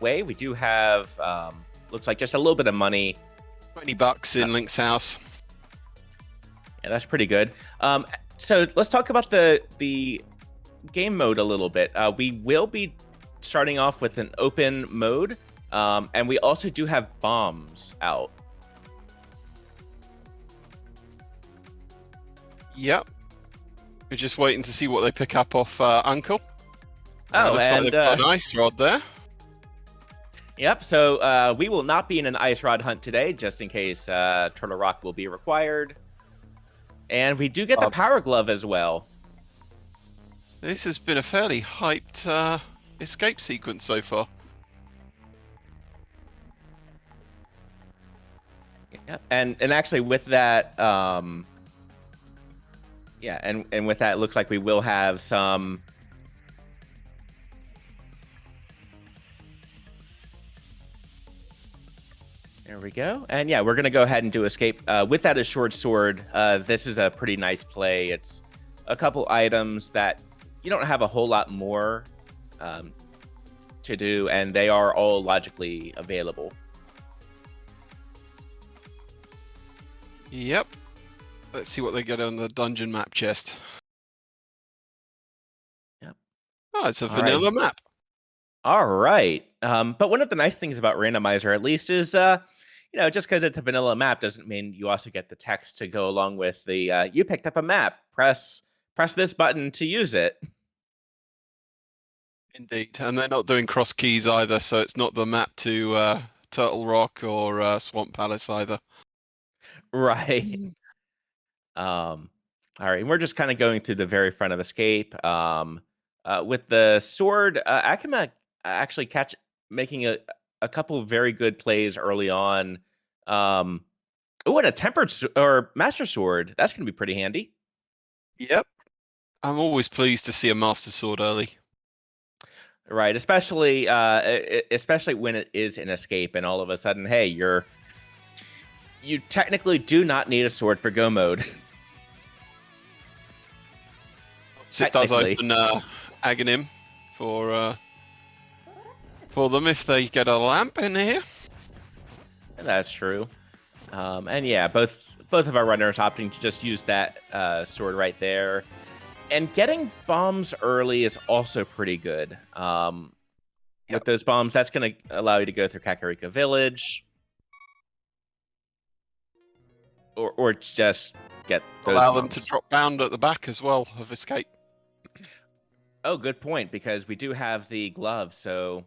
way. We do have, looks like just a little bit of money. $20 in Link's house. Yeah, that's pretty good. So let's talk about the game mode a little bit. We will be starting off with an open mode, and we also do have bombs out. Yep. We're just waiting to see what they pick up off Uncle. Oh, looks like they've got an ice rod there. Yep, so we will not be in an ice rod hunt today, just in case Turtle Rock will be required. And we do get the power glove as well. This has been a fairly hyped escape sequence so far. Yep, and actually with that, yeah, and with that, it looks like we will have some. There we go. And yeah, we're going to go ahead and do escape. With that assured sword, this is a pretty nice play. It's a couple items that you don't have a whole lot more to do, and they are all logically available. Yep. Let's see what they get on the dungeon map chest. Yep. Oh, it's a vanilla map. All right. But one of the nice things about randomizer, at least, is you know, just because it's a vanilla map doesn't mean you also get the text to go along with the you picked up a map. Press this button to use it. Indeed, and they're not doing cross keys either, so it's not the map to Turtle Rock or Swamp Palace either. Right. All right, and we're just kind of going through the very front of escape. With the sword, Akumagath actually making a couple of very good plays early on. Oh, and a tempered or master sword. That's going to be pretty handy. Yep. I'm always pleased to see a master sword early. Right, especially when it is an escape, and all of a sudden, hey, you technically do not need a sword for go mode. So it does open Aghanim for them if they get a lamp in here. That's true. And yeah, both of our runners opting to just use that sword right there. And getting bombs early is also pretty good. With those bombs, that's going to allow you to go through Kakariko Village. Or just get those Allow bombs. them to drop bound at the back as well of escape. Oh, good point, because we do have the glove, so...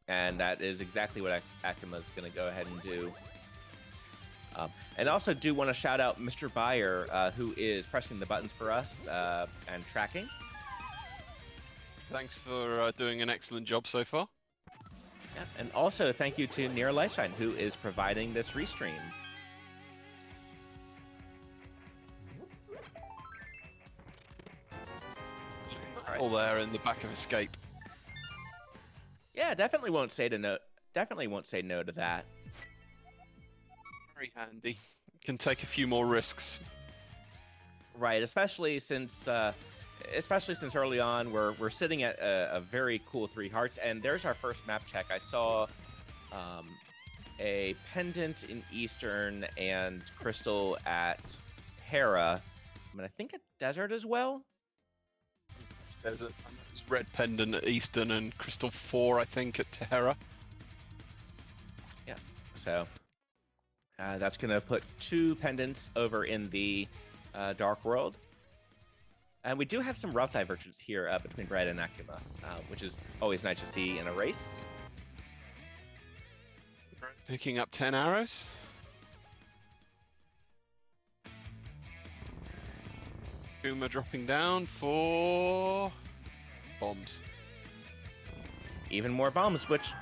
And that is exactly what Akuma's going to go ahead and do. And also do want to shout out Mr. Byer, who is pressing the buttons for us and tracking. Thanks for doing an excellent job so far. Yep. And also thank you to Nira Lightshine, who is providing this restream. All there in the back of escape. Yeah, definitely won't say no to that. Very handy. Can take a few more risks. Right, especially since early on we're sitting at a very cool 3 hearts, and there's our first map check. I saw a pendant in Eastern and crystal at Hera. I mean, I think a desert as well. There's a red pendant at Eastern and crystal 4, I think, at Tehera. Yeah, so that's going to put 2 pendants over in the Dark World. And we do have some rough divergence here between Bread and Akuma, which is always nice to see in a race. Picking up 10 arrows. Kuma dropping down for bombs. Even more bombs, which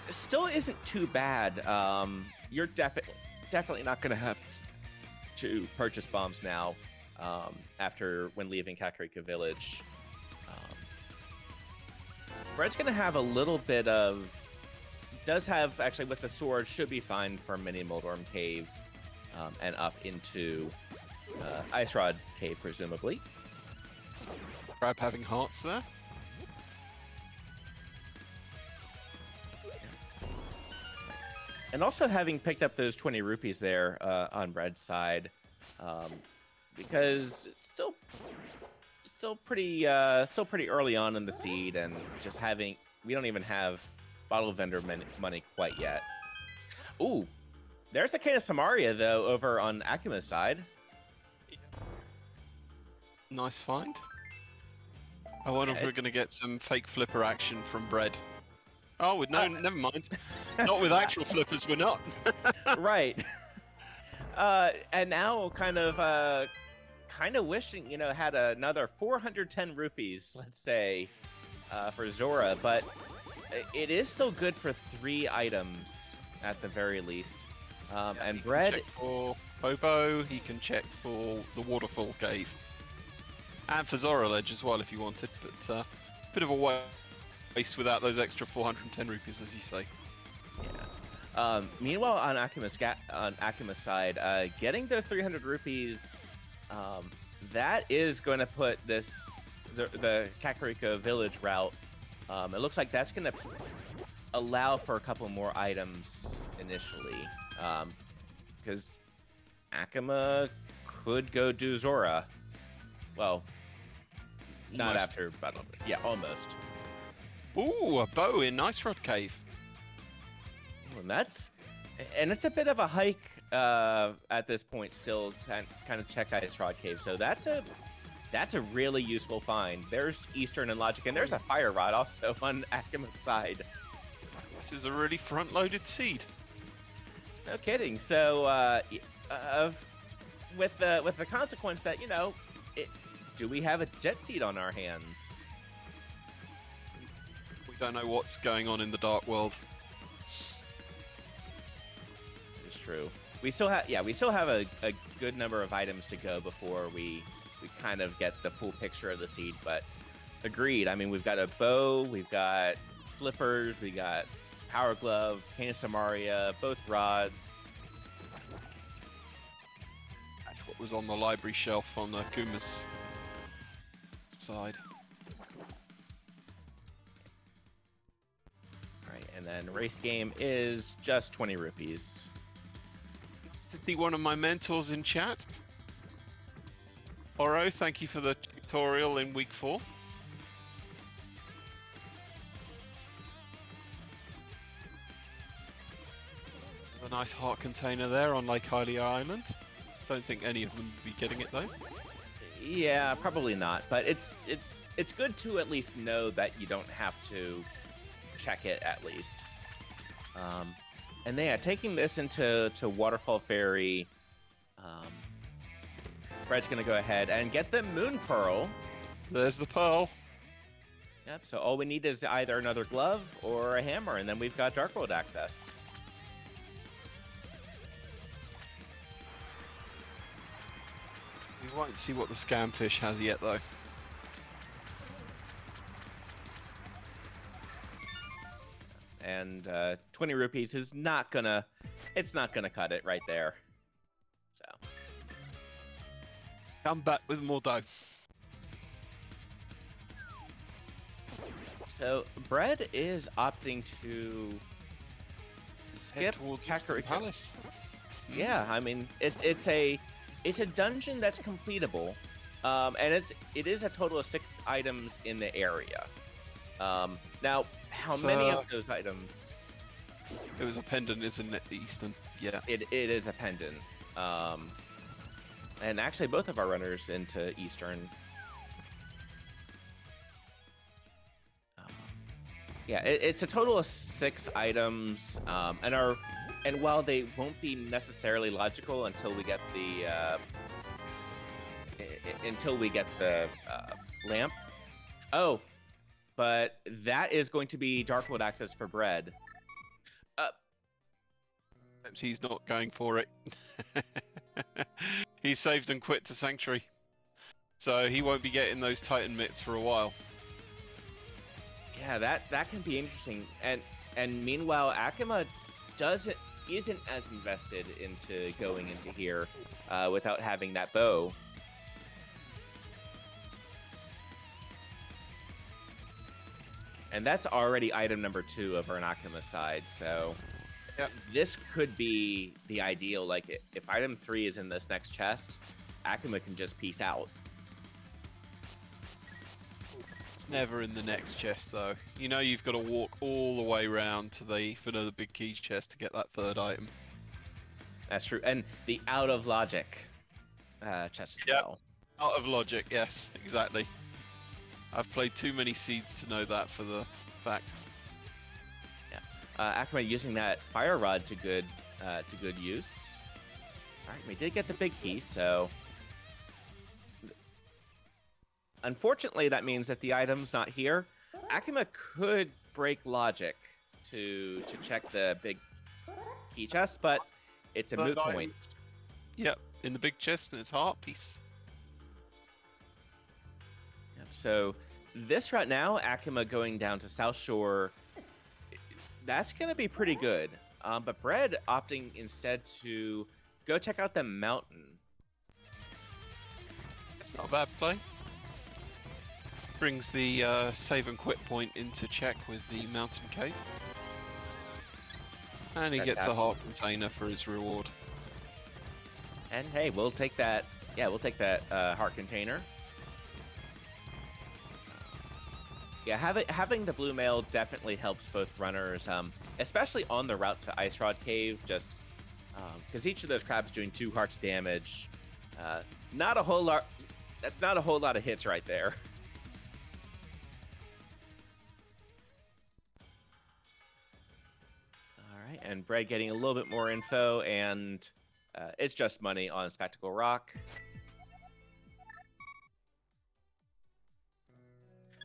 still isn't too bad. You're definitely not going to have to purchase bombs now when leaving Kakariko Village. Bread's going to have a little bit of... Does have, actually, with the sword, should be fine for Mini Moldorm Cave and up into Ice Rod Cave, presumably. Crab having hearts there. And also having picked up those 20 rupees there on Bread's side, because it's still pretty early on in the seed, and just we don't even have bottle vendor money quite yet. Ooh, there's the Cane of Samaria though over on Akuma's side. Nice find. I wonder if we're going to get some fake flipper action from Bread. Oh, no, never mind. Not with actual flippers, we're not. Right. And now kind of wishing, had another 410 rupees, let's say, for Zora, but it is still good for 3 items at the very least. And Bread... He can check for Bobo, he can check for the Waterfall Cave. And for Zora Ledge as well, if you wanted, but bit of a waste without those extra 410 rupees, as you say. Yeah. Meanwhile, on Akuma's side, getting those 300 rupees, that is going to put the Kakariko village route. It looks like that's going to allow for a couple more items initially, because Akuma could go do Zora. Well, not almost. after battle. Yeah, almost. Ooh, a bow in Ice Rod Cave. And it's a bit of a hike at this point still to kind of check Ice Rod Cave. So that's a really useful find. There's Eastern and Logic, and there's a Fire Rod also on Akuma's side. This is a really front-loaded seed. No kidding. So with the consequence that do we have a jet seed on our hands? We don't know what's going on in the dark world. It's true. We still have a good number of items to go before we kind of get the full picture of the seed. But agreed. I mean, we've got a bow, we've got flippers, we got Power Glove, Cane of Samaria, both rods. That's what was on the library shelf on Kuma's side. Right, and then race game is just 20 rupees. To be one of my mentors in chat. Oro, thank you for the tutorial in week 4. There's a nice heart container there on Lake Hylia Island. Don't think any of them would be getting it though. Yeah, probably not. But it's good to at least know that you don't have to check it at least. And yeah, taking this into Waterfall Ferry, Bread's gonna go ahead and get the Moon Pearl. There's the pearl. Yep. So all we need is either another glove or a hammer, and then we've got Dark World access. We won't see what the scamfish has yet, though. And 20 rupees is not gonna cut it right there. So Come back with more dough. So Bread is opting to skip towards Kakariko Palace. Yeah, I mean it's a dungeon that's completable, and it is a total of 6 items in the area. Now, how many of those items? It was a pendant, isn't it? The Eastern. Yeah. It is a pendant. And actually, both of our runners into Eastern. Yeah, it's a total of 6 items, and while they won't be necessarily logical until we get the lamp. Oh, but that is going to be Dark World access for Bread. He's not going for it. He saved and quit to Sanctuary, so he won't be getting those Titan mitts for a while. Yeah, that can be interesting. And meanwhile, Akuma isn't as invested into going into here without having that bow. And that's already item number 2 over on Akuma's side, so Yep. This could be the ideal. Like, if item 3 is in this next chest, Akuma can just peace out. It's never in the next chest though. You know you've got to walk all the way round to the big key chest to get that third item. That's true. And the out of logic chest as well. Out of logic, yes, exactly. I've played too many seeds to know that for the fact. Yeah. Akuma using that fire rod to good use. All right, we did get the big key, so unfortunately that means that the item's not here. Akuma could break logic to check the big key chest, but it's a moot point. Yep, in the big chest and its heart piece. Yep. So this right now, Akuma going down to South Shore, that's going to be pretty good. But Bread opting instead to go check out the mountain. It's not a bad play. Brings the save and quit point into check with the mountain cave. And he gets a heart container for his reward. And hey, we'll take that. Yeah, we'll take that heart container. Yeah, having the blue mail definitely helps both runners, especially on the route to Ice Rod Cave, just because each of those crabs doing 2 hearts damage. Not a whole lot. That's not a whole lot of hits right there. All right, and Bread getting a little bit more info, and it's just money on Spectacle Rock.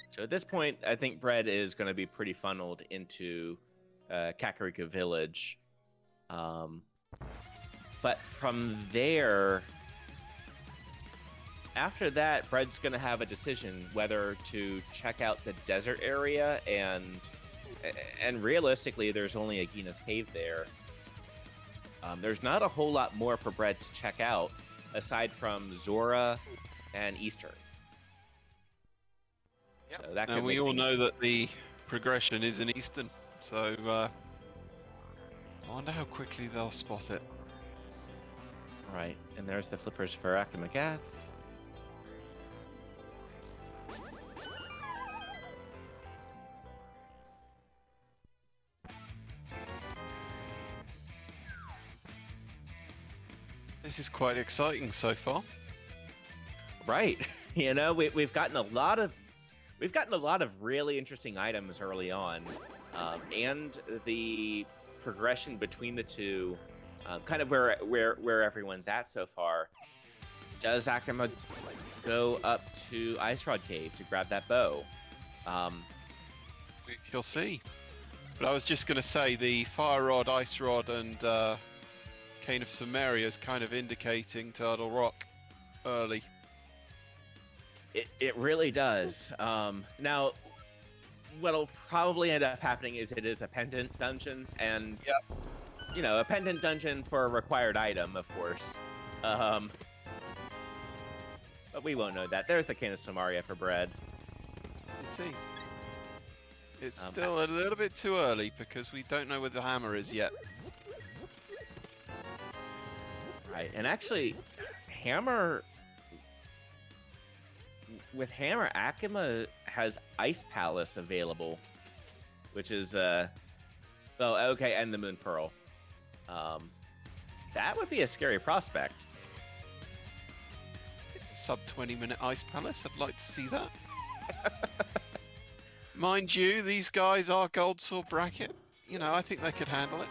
So at this point, I think Bread is going to be pretty funneled into Kakariko Village. But from there, after that, Bread's going to have a decision whether to check out the desert area, and realistically, there's only a Gina's Cave there. There's not a whole lot more for Bread to check out, aside from Zora and Eastern. Yep. So that and we all know that the progression is in Eastern, so I wonder how quickly they'll spot it. Right, and there's the flippers for Akumagath. This is quite exciting so far. Right, you know, we've gotten a lot of really interesting items early on, and the progression between the two, kind of where everyone's at so far. Does Akuma go up to Ice Rod Cave to grab that bow? We shall see. But I was just going to say the Fire Rod, Ice Rod, and Cane of Samaria is kind of indicating Turtle Rock early. It really does. Now, what'll probably end up happening is it is a pendant dungeon, and you know, a pendant dungeon for a required item, of course. But we won't know that. There's the Cane of Samaria for Bread. You see, it's still a little bit too early because we don't know where the hammer is yet. Right, and actually, Hammer. With Hammer, Akuma has Ice Palace available, which is oh, okay, and the Moon Pearl. That would be a scary prospect. Sub 20-minute Ice Palace, I'd like to see that. Mind you, these guys are Gold Sword bracket. You know, I think they could handle it.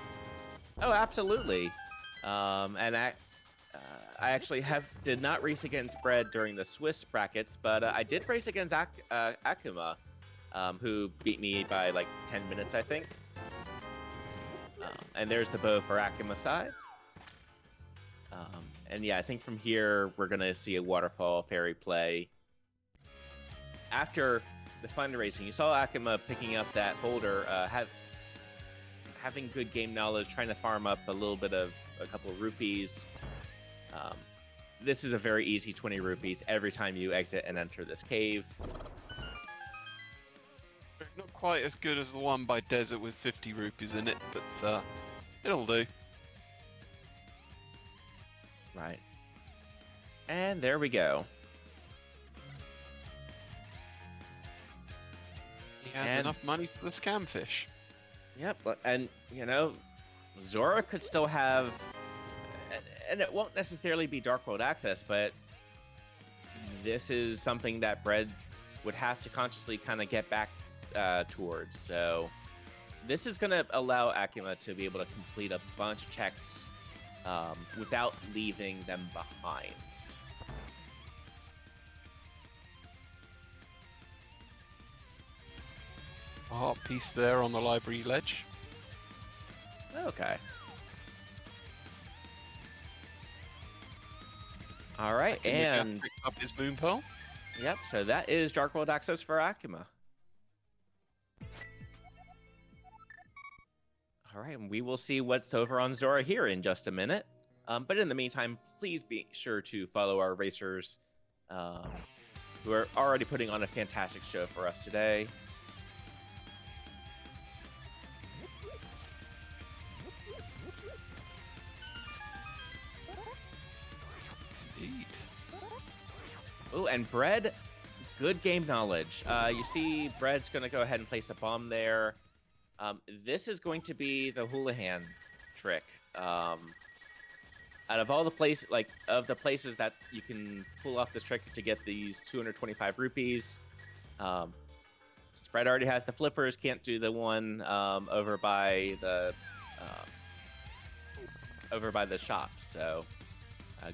Oh, absolutely. And I actually did not race against Bread during the Swiss brackets, but I did race against Akuma, who beat me by like 10 minutes, I think. And there's the bow for Akuma's side. And yeah, I think from here, we're going to see a Waterfall Fairy play. After the fundraising, you saw Akuma picking up that boulder, having good game knowledge, trying to farm up a little bit of a couple of rupees. This is a very easy 20 rupees every time you exit and enter this cave. Not quite as good as the one by Desert with 50 rupees in it, but It'll do. Right. And there we go. He has And- enough money for the scam fish. Yep, and you know, Zora could still have, and it won't necessarily be Dark World access, but this is something that Bread would have to consciously kind of get back towards. So this is going to allow Akuma to be able to complete a bunch of checks without leaving them behind. A heart piece there on the library ledge. Okay. All right, and picked up his moon pearl. yep, so that is Dark World access for Akuma. All right, and we will see what's over on Zora here in just a minute. But in the meantime, please be sure to follow our racers who are already putting on a fantastic show for us today. Indeed. Oh, and Bread, good game knowledge. You see Bread's going to go ahead and place a bomb there. This is going to be the Houlihan trick. Out of all the places, places that you can pull off this trick to get these 225 rupees, Bread already has the flippers. Can't do the one over by the shops. So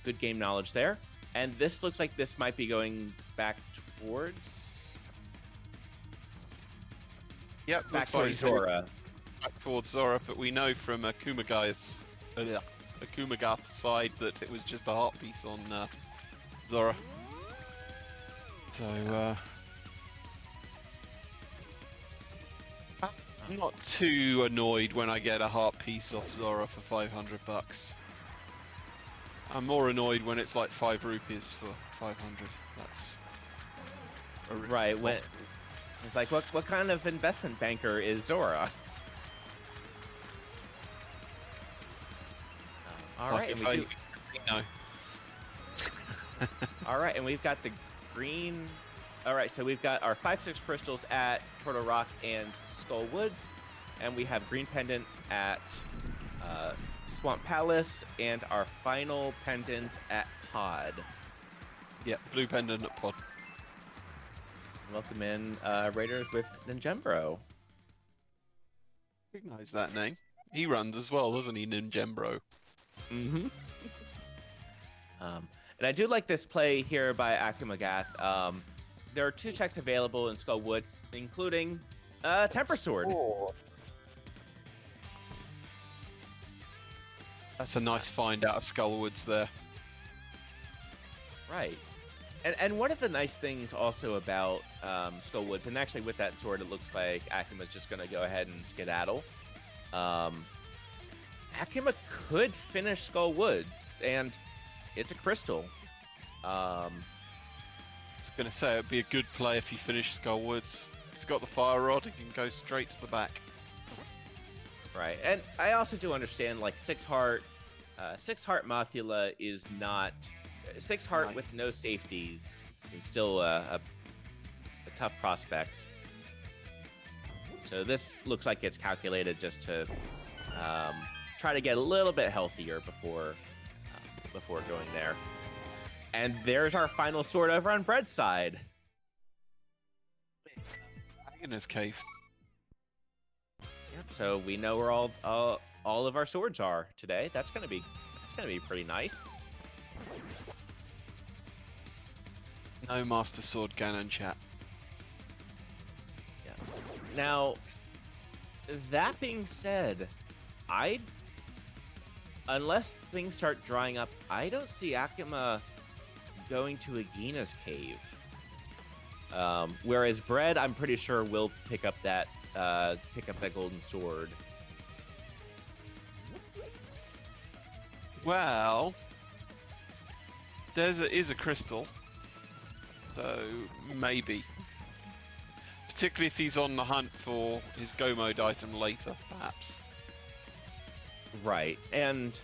good game knowledge there. And this looks like this might be going back towards. Yep, Back towards Zora. Back towards Zora, but we know from Akumagath's side that it was just a heart piece on Zora. So I'm not too annoyed when I get a heart piece off Zora for 500 bucks. I'm more annoyed when it's like 5 rupees for 500. That's right. When it's like, what kind of investment banker is Zora? All right, and we do. No. All right, and we've got the green. All right, so we've got our 5-6 crystals at Turtle Rock and Skull Woods, and we have green pendant at Swamp Palace, and our final pendant at Pod. Yeah, blue pendant at Pod. Welcome in, Raiders with Ninjembro. Recognize that name. He runs as well, doesn't he, Ninjembro? Mm-hmm. And I do like this play here by Akumagath. There are 2 checks available in Skull Woods, including Temper Sword. Oh. That's a nice find out of Skullwoods there. Right. And one of the nice things also about Skull Woods, and actually with that sword, it looks like Akuma's just going to go ahead and skedaddle. Akuma could finish Skull Woods, and it's a crystal. I was going to say, it'd be a good play if he finished Skullwoods. He's got the fire rod, he can go straight to the back. Right, and I also do understand, like, 6-heart Mothula is not... 6-heart Right. with no safeties is still a tough prospect. So this looks like it's calculated just to try to get a little bit healthier before going there. And there's our final sword over on Bread's side. Agnes Cave. Yep. So we know where all of our swords are today. That's gonna be pretty nice. No Master Sword Ganon chat. Yeah. Now, that being said, unless things start drying up, I don't see Akuma going to Agina's cave. Whereas Bread, I'm pretty sure will pick up that golden sword. Well, Desert is a crystal, so maybe. Particularly if he's on the hunt for his Go Mode item later, perhaps. Right, and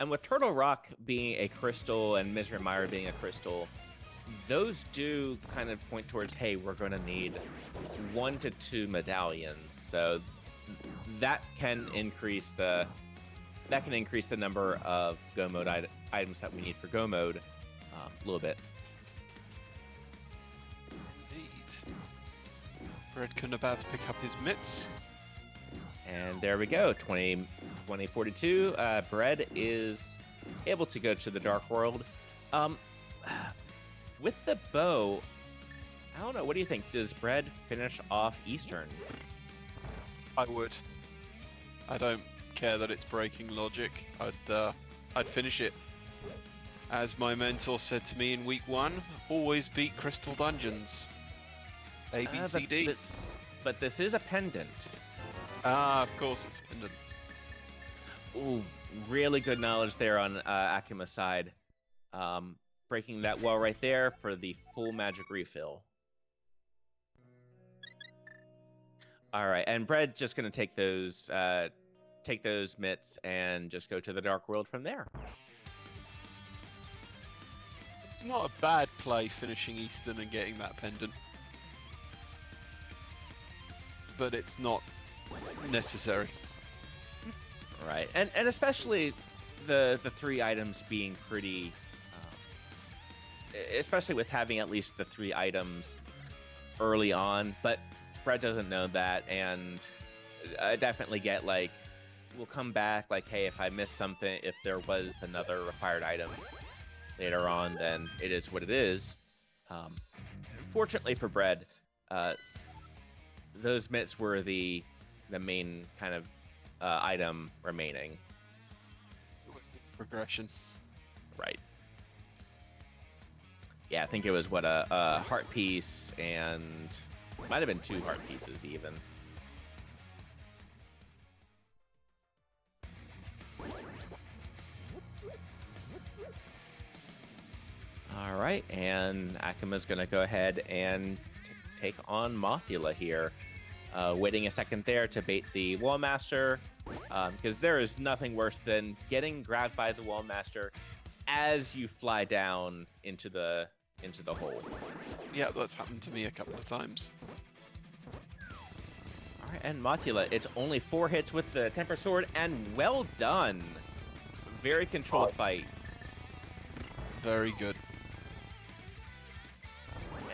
with Turtle Rock being a crystal and Misery Mire being a crystal, those do kind of point towards, hey, we're going to need 1 to 2 medallions. So that can increase the number of Go mode items that we need for Go mode a little bit. Indeed. Bread-Kun about to pick up his mitts. And there we go, 2042. Bread is able to go to the Dark World. With the bow, I don't know, what do you think? Does Bread finish off Eastern? I would. I don't care that it's breaking logic. I'd finish it. As my mentor said to me in week 1, always beat Crystal Dungeons. A, B, C, D. But this is a pendant. Ah, of course it's a pendant. Ooh, really good knowledge there on Akuma's side. Breaking that wall right there for the full magic refill. All right, and Bread just going to take those mitts and just go to the Dark World from there. It's not a bad play finishing Eastern and getting that pendant. But it's not necessary. Right, and especially the 3 items being pretty, especially with having at least the 3 items early on. But Brett doesn't know that, and I definitely get like, we'll come back. Like, hey, if I missed something, if there was another required item later on, then it is what it is. Fortunately for Bread, those mitts were the main kind of item remaining. It was progression. Right. Yeah, I think it was what a heart piece, and might have been 2 heart pieces even. All right, and Akuma's going to go ahead and take on Mothula here. Waiting a second there to bait the Wallmaster, because there is nothing worse than getting grabbed by the Wallmaster as you fly down into the hole. Yeah, that's happened to me a couple of times. All right, and Mothula, it's only 4 hits with the Temper Sword, and well done. Very controlled fight. Very good.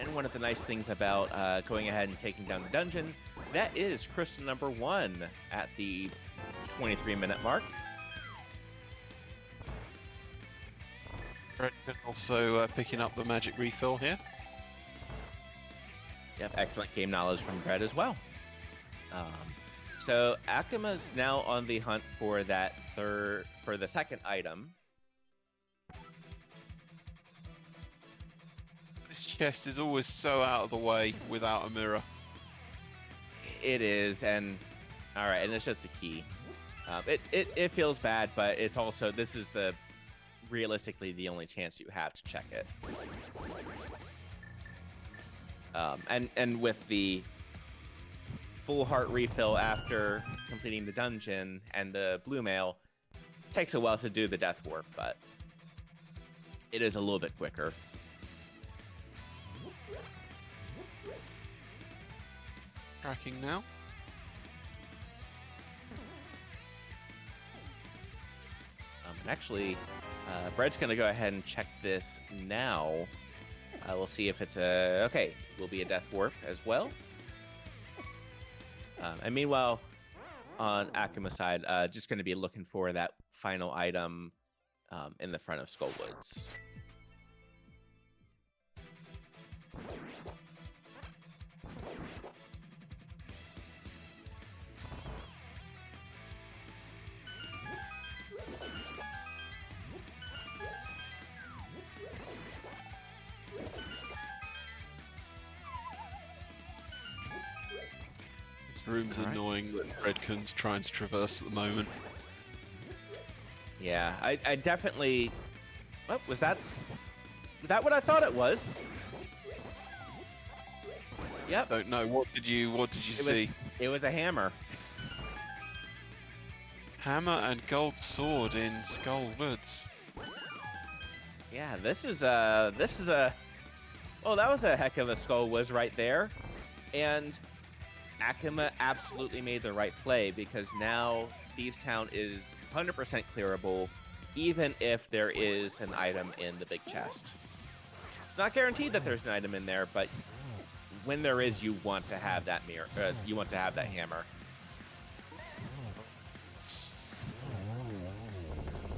And one of the nice things about going ahead and taking down the dungeon, that is crystal number 1 at the 23-minute mark. Bread-Kun also picking up the magic refill here. Yep, excellent game knowledge from Bread as well. So Akuma's now on the hunt for the second item. This chest is always so out of the way without a mirror. It is, and all right, and it's just a key. It feels bad, but it's also, this is realistically the only chance you have to check it. And with the full heart refill after completing the dungeon and the blue mail, it takes a while to do the death warp, but it is a little bit quicker. Tracking now. And actually, Bread's going to go ahead and check this now. We'll see if it's okay, will be a death warp as well. And meanwhile, on Akuma's side, just going to be looking for that final item in the front of Skullwoods. This room's annoying that Bread-Kun's trying to traverse at the moment. Yeah, I definitely... Oh, was that what I thought it was? Yep. Don't know. What did you see? It was a hammer. Hammer and gold sword in Skull Woods. Yeah, this is a oh, that was a heck of a Skull Woods right there. And Akuma absolutely made the right play because now Thieves Town is 100% clearable, even if there is an item in the big chest. It's not guaranteed that there's an item in there, but when there is, you want to have that mirror. You want to have that hammer.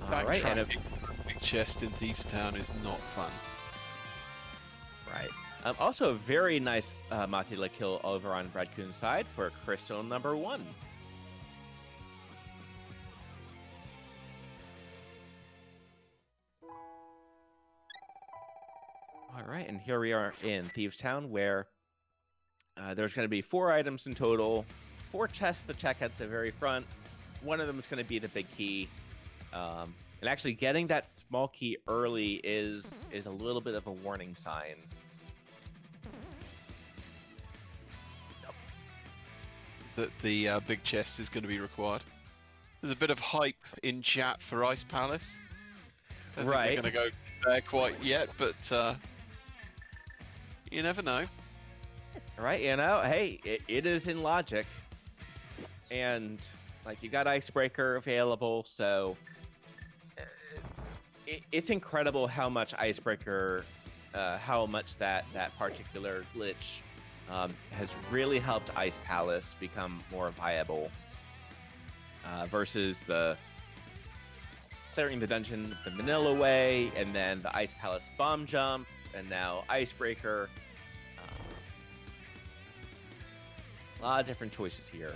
All right, and big chest in Thieves Town is not fun. Right. Also, a very nice Matila kill over on Bread-Kun's side for crystal number 1. All right, and here we are in Thieves Town, where there's going to be 4 items in total, 4 chests to check at the very front. One of them is going to be the big key. And actually getting that small key early is a little bit of a warning sign. That the big chest is going to be required. There's a bit of hype in chat for Ice Palace. I don't think they're going to go there quite yet, but you never know. Right, you know, hey, it is in logic. And, like, you got Icebreaker available, so it's incredible how much Icebreaker, how much that particular glitch has really helped Ice Palace become more viable versus the clearing the dungeon the vanilla way, and then the Ice Palace bomb jump, and now Icebreaker. A lot of different choices here.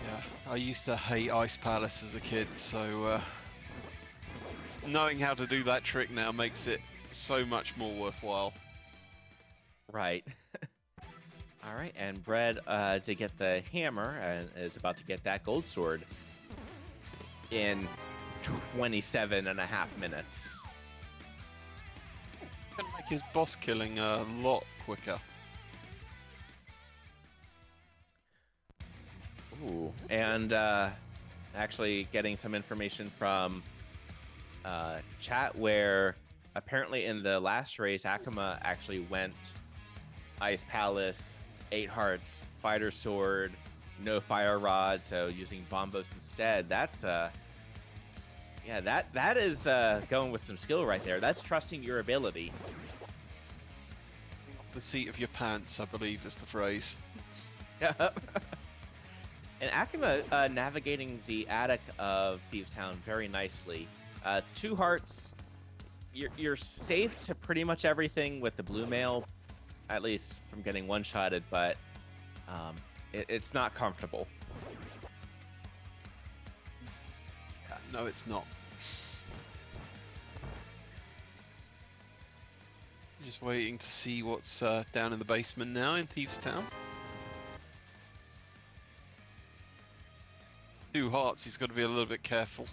Yeah, I used to hate Ice Palace as a kid, so knowing how to do that trick now makes it so much more worthwhile. Right. All right, and Bread to get the hammer and is about to get that gold sword in 27.5 minutes. Gonna make his boss killing a lot quicker. Ooh, and actually getting some information from chat where apparently in the last race, Akuma actually went Ice Palace, 8 hearts, fighter sword, no fire rod, so using bombos instead. That's yeah, that is going with some skill right there. That's trusting your ability. Off the seat of your pants, I believe is the phrase. Yeah. And Akuma navigating the attic of Thieves Town very nicely. 2 hearts. You're safe to pretty much everything with the blue mail, at least from getting one-shotted, but it's not comfortable. No, it's not. Just waiting to see what's down in the basement now in Thieves Town. 2 hearts, he's got to be a little bit careful.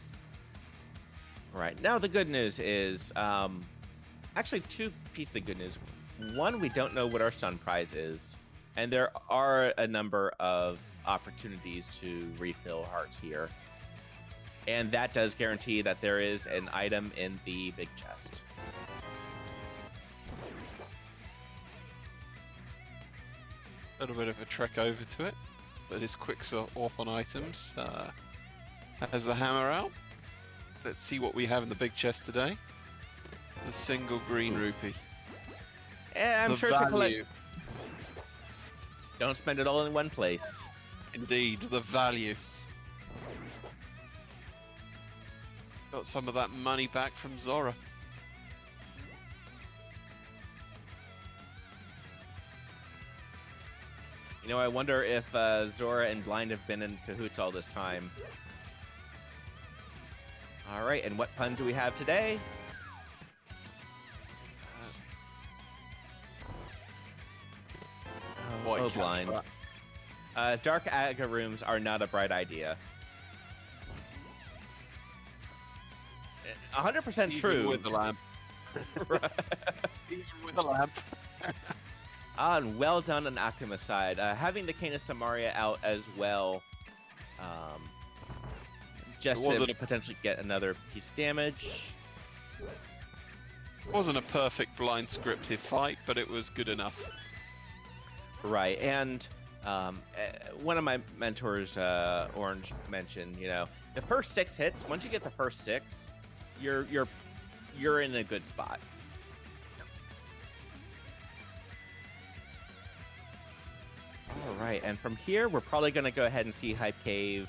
Right. Now the good news is, actually 2 pieces of good news. One, we don't know what our stun prize is, and there are a number of opportunities to refill hearts here. And that does guarantee that there is an item in the big chest. A little bit of a trek over to it, but his quicks are off on items. Has the hammer out. Let's see what we have in the big chest today. The single green rupee. Yeah, I'm the sure value. to collect. Don't spend it all in one place. Indeed, the value. Got some of that money back from Zora. You know, I wonder if Zora and Blind have been in cahoots all this time. All right, and what pun do we have today? Oh, Blind. Dark Aga rooms are not a bright idea. 100% true. Even with the lamp. Even with the lamp. And well done on Akuma's side. Having the Canis Samaria out as well, just to potentially get another piece of damage. It wasn't a perfect blind scripted fight, but it was good enough. Right, and one of my mentors, Orange, mentioned, you know, the first 6 hits. Once you get the first 6, you're in a good spot. All right, and from here, we're probably going to go ahead and see Hype Cave.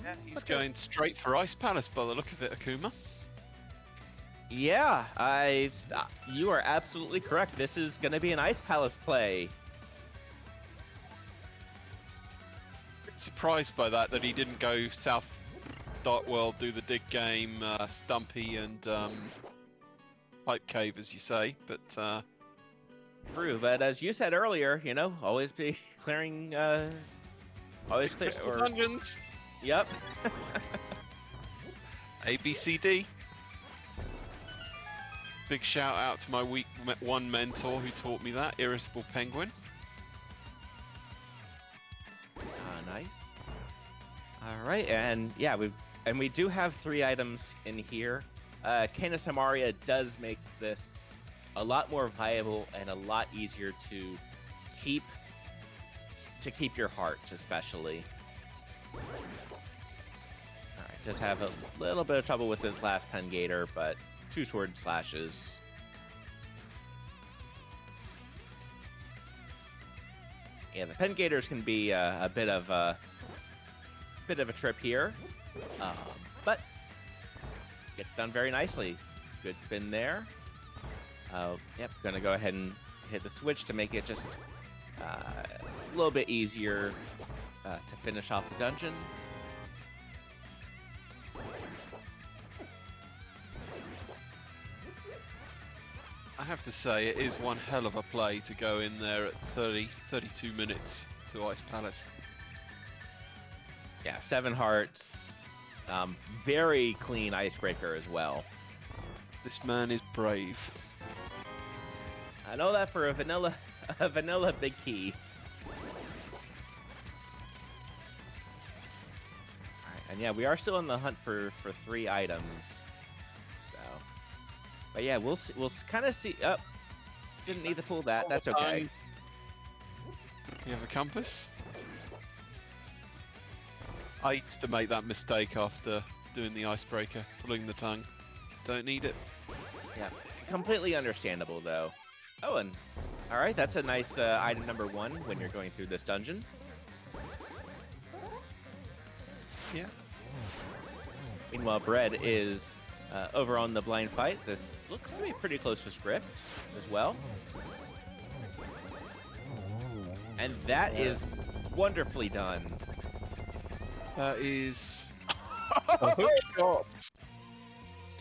Yeah, he's going straight for Ice Palace by the look of it, Akuma. Yeah, you are absolutely correct. This is going to be an Ice Palace play. Surprised by that he didn't go South Dark World, do the dig game, Stumpy and Hype Cave, as you say, but... True, but as you said earlier, you know, always be clearing, always clear, Crystal Dungeons. Yep. A, B, C, D. Big shout out to my week 1 mentor who taught me that, Irritable Penguin. Nice. All right, and yeah, we do have 3 items in here. Canis Samaria does make this a lot more viable and a lot easier to keep your hearts, especially. All right, just have a little bit of trouble with his last Pen Gator, but 2 sword slashes. Yeah, the Pen Gators can be a bit of a trip here, but gets done very nicely. Good spin there. Yep, gonna go ahead and hit the switch to make it just a little bit easier to finish off the dungeon. I have to say, it is one hell of a play to go in there at 32 minutes to Ice Palace. Yeah, 7 hearts. Very clean icebreaker as well. This man is brave. I know that for a vanilla big key. All right, and yeah, we are still in the hunt for 3 items. So, but yeah, we'll kind of see. Oh, didn't need to pull that. That's okay. You have a compass? I used to make that mistake after doing the icebreaker, pulling the tongue. Don't need it. Yeah, completely understandable though. Oh, and all right, that's a nice item number 1 when you're going through this dungeon. Yeah. Meanwhile, Bread is over on the blind fight. This looks to be pretty close to script as well. And that is wonderfully done. That is a hook shot.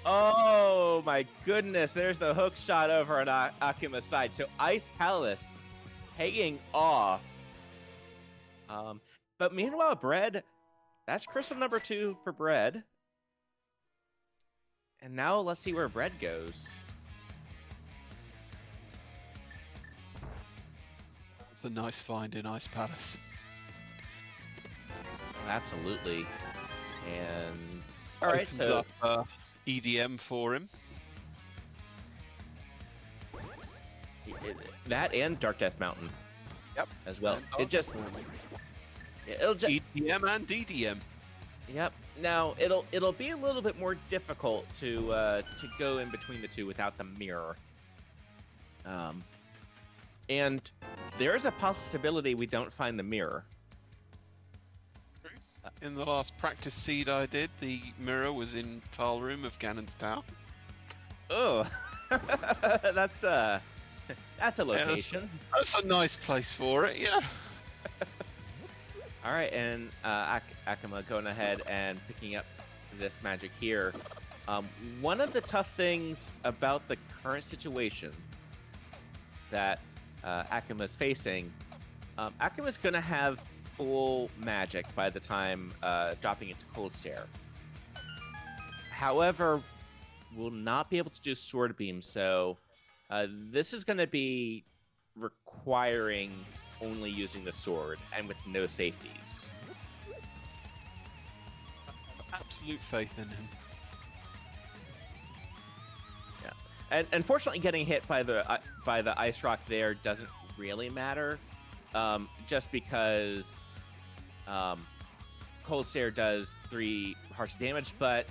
Oh my goodness, there's the hook shot over on Akuma's side. So Ice Palace paying off. But meanwhile, Bread, that's crystal number 2 for Bread. And now let's see where Bread goes. It's a nice find in Ice Palace. Absolutely. And all right, opens so up EDM for him. that and Dark Death Mountain. Yep. As well. It'll just EDM and DDM. Yep. Now it'll be a little bit more difficult to go in between the two without the mirror. And there's a possibility we don't find the mirror. In the last practice seed I did, the mirror was in Tile Room of Ganon's Tower. Oh, that's a location. Yeah, that's a nice place for it, yeah. All right, and Akuma going ahead and picking up this magic here. One of the tough things about the current situation that Akuma's facing, Akuma's going to have full magic by the time dropping into Cold Stare. However, will not be able to do Sword Beam, so This is going to be requiring only using the sword and with no safeties. Absolute faith in him. Yeah, and unfortunately, getting hit by the ice rock there doesn't really matter, just because Cold Stare does 3 harsh damage, but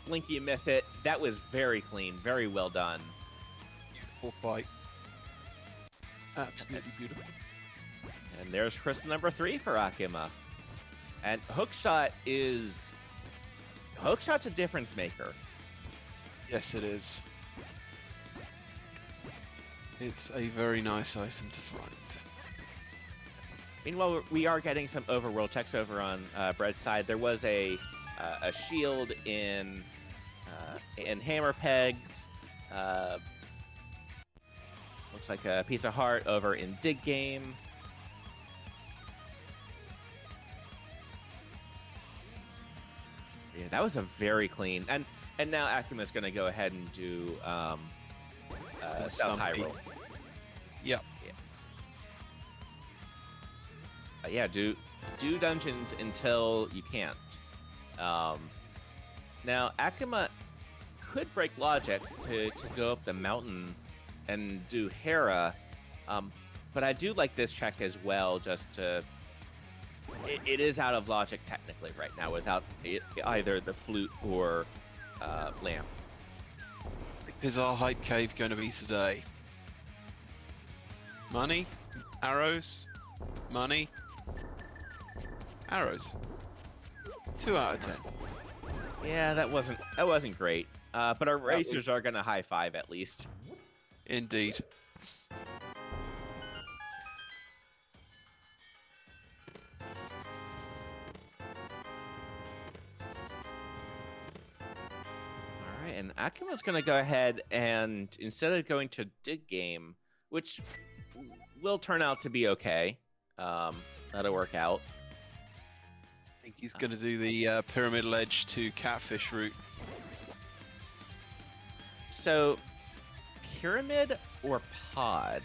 Blinky, you miss it. That was very clean, very well done. Beautiful fight. Absolutely beautiful. And there's crystal number 3 for Akuma. And Hookshot's a difference maker. Yes, it is. It's a very nice item to find. Meanwhile, we are getting some overworld checks over on Bread's side. There was a shield in Hammer Pegs. Looks like a piece of heart over in Dig Game. Yeah, that was a very clean. And now Akuma's going to go ahead and do South Hyrule. Yep. Yeah, do dungeons until you can't. Now Akuma could break logic to go up the mountain and do Hera, but I do like this check as well. Just to, it is out of logic technically right now without either the flute or lamp. Is our hype cave going to be today? Money, arrows, money, arrows. 2 out of 10. Yeah, that wasn't great. But our racers are gonna high five at least. Indeed. Alright, and Akuma's gonna go ahead and instead of going to Dig Game, which will turn out to be okay, that'll work out. I think he's going to do the pyramid ledge to catfish route. So, pyramid or pod?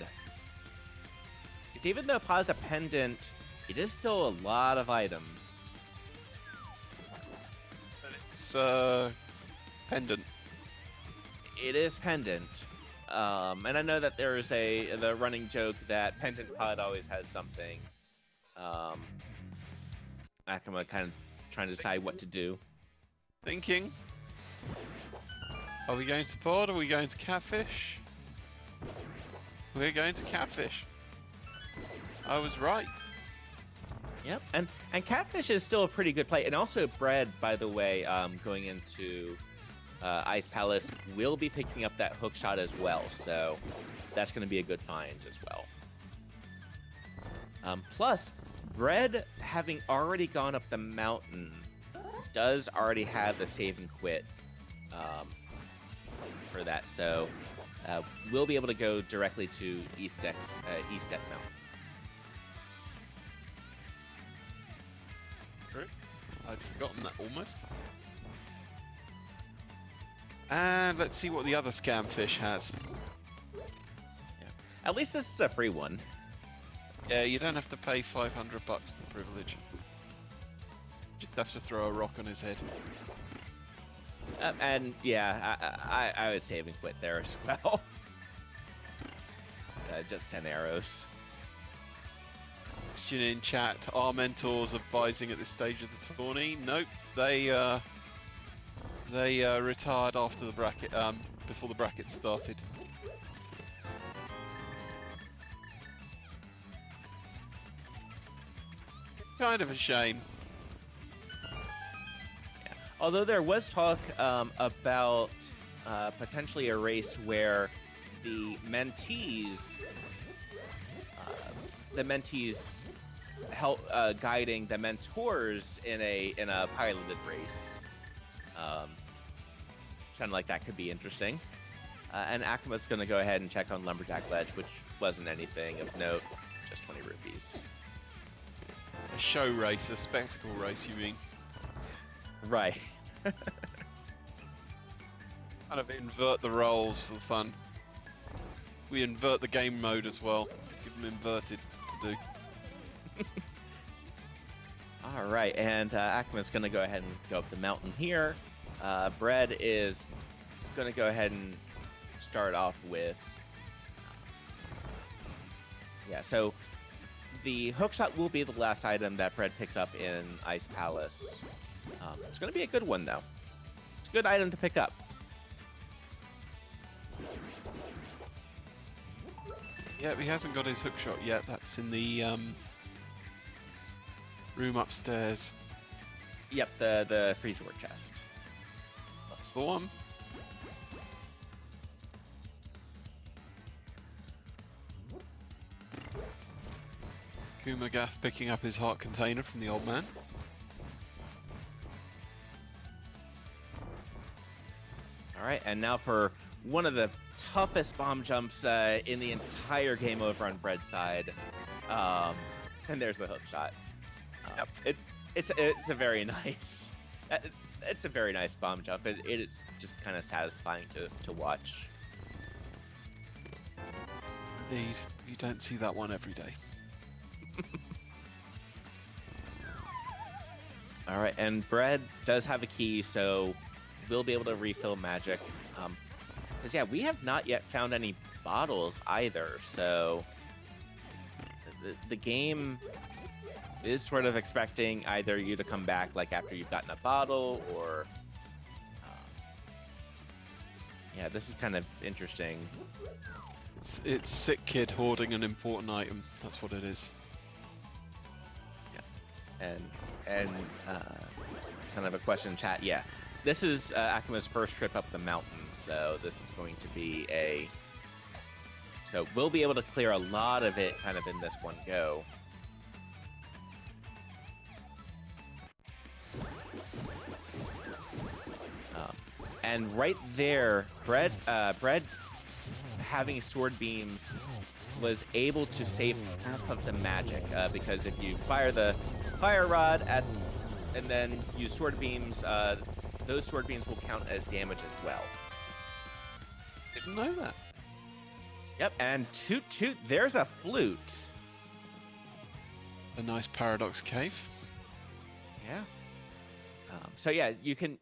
Because even though pod's a pendant, it is still a lot of items. But it's pendant. It is pendant. And I know that there is the running joke that pendant pod always has something. Akuma kind of trying to decide what to do. Thinking. Are we going to pod? Are we going to catfish? We're going to catfish. I was right. Yep, and catfish is still a pretty good play. And also Bread, by the way, going into Ice Palace, will be picking up that hook shot as well. So that's going to be a good find as well. Plus, Bread, having already gone up the mountain, does already have the save and quit for that. So we'll be able to go directly to East Death Mountain. True. I'd forgotten that almost. And let's see what the other scam fish has. Yeah. At least this is a free one. Yeah, you don't have to pay $500 for the privilege. Just have to throw a rock on his head. And yeah, I would save and quit there as well. Just 10 arrows. Question in chat: are mentors advising at this stage of the tourney? Nope, they retired after the bracket, before the bracket started. Kind of a shame. Yeah. Although there was talk about potentially a race where the mentees help guiding the mentors in a piloted race. Sounded like that could be interesting. And Akuma's going to go ahead and check on Lumberjack Ledge, which wasn't anything of note, just 20 rupees. A show race, a spectacle race, you mean? Right. Kind of invert the roles for the fun. We invert the game mode as well. Give them inverted to do. All right, and Akuma's going to go ahead and go up the mountain here. Bread is going to go ahead and start off with... Yeah, so the hookshot will be the last item that Bread picks up in Ice Palace. It's going to be a good one, though. It's a good item to pick up. Yeah, he hasn't got his hookshot yet. That's in the room upstairs. Yep, the freeze ward chest. That's the one. Akumagath picking up his heart container from the old man. All right, and now for one of the toughest bomb jumps in the entire game over on Bread's side. And there's the hook shot. Yep. It's a very nice... It's a very nice bomb jump. It's just kind of satisfying to watch. Indeed, you don't see that one every day. All right, and Bread does have a key, so we'll be able to refill magic. Because, yeah, we have not yet found any bottles either, so the game is sort of expecting either you to come back like after you've gotten a bottle, or... yeah, this is kind of interesting. It's sick kid hoarding an important item. That's what it is. Yeah, and kind of a question in chat. Yeah, this is Akuma's first trip up the mountain, so this is going to be a... So we'll be able to clear a lot of it kind of in this one go. And right there, Bread having sword beams was able to save half of the magic, because if you fire the fire rod and then use sword beams, those sword beams will count as damage as well. Didn't know that. Yep, and toot toot, there's a flute. It's a nice paradox cave. Yeah. So yeah, you can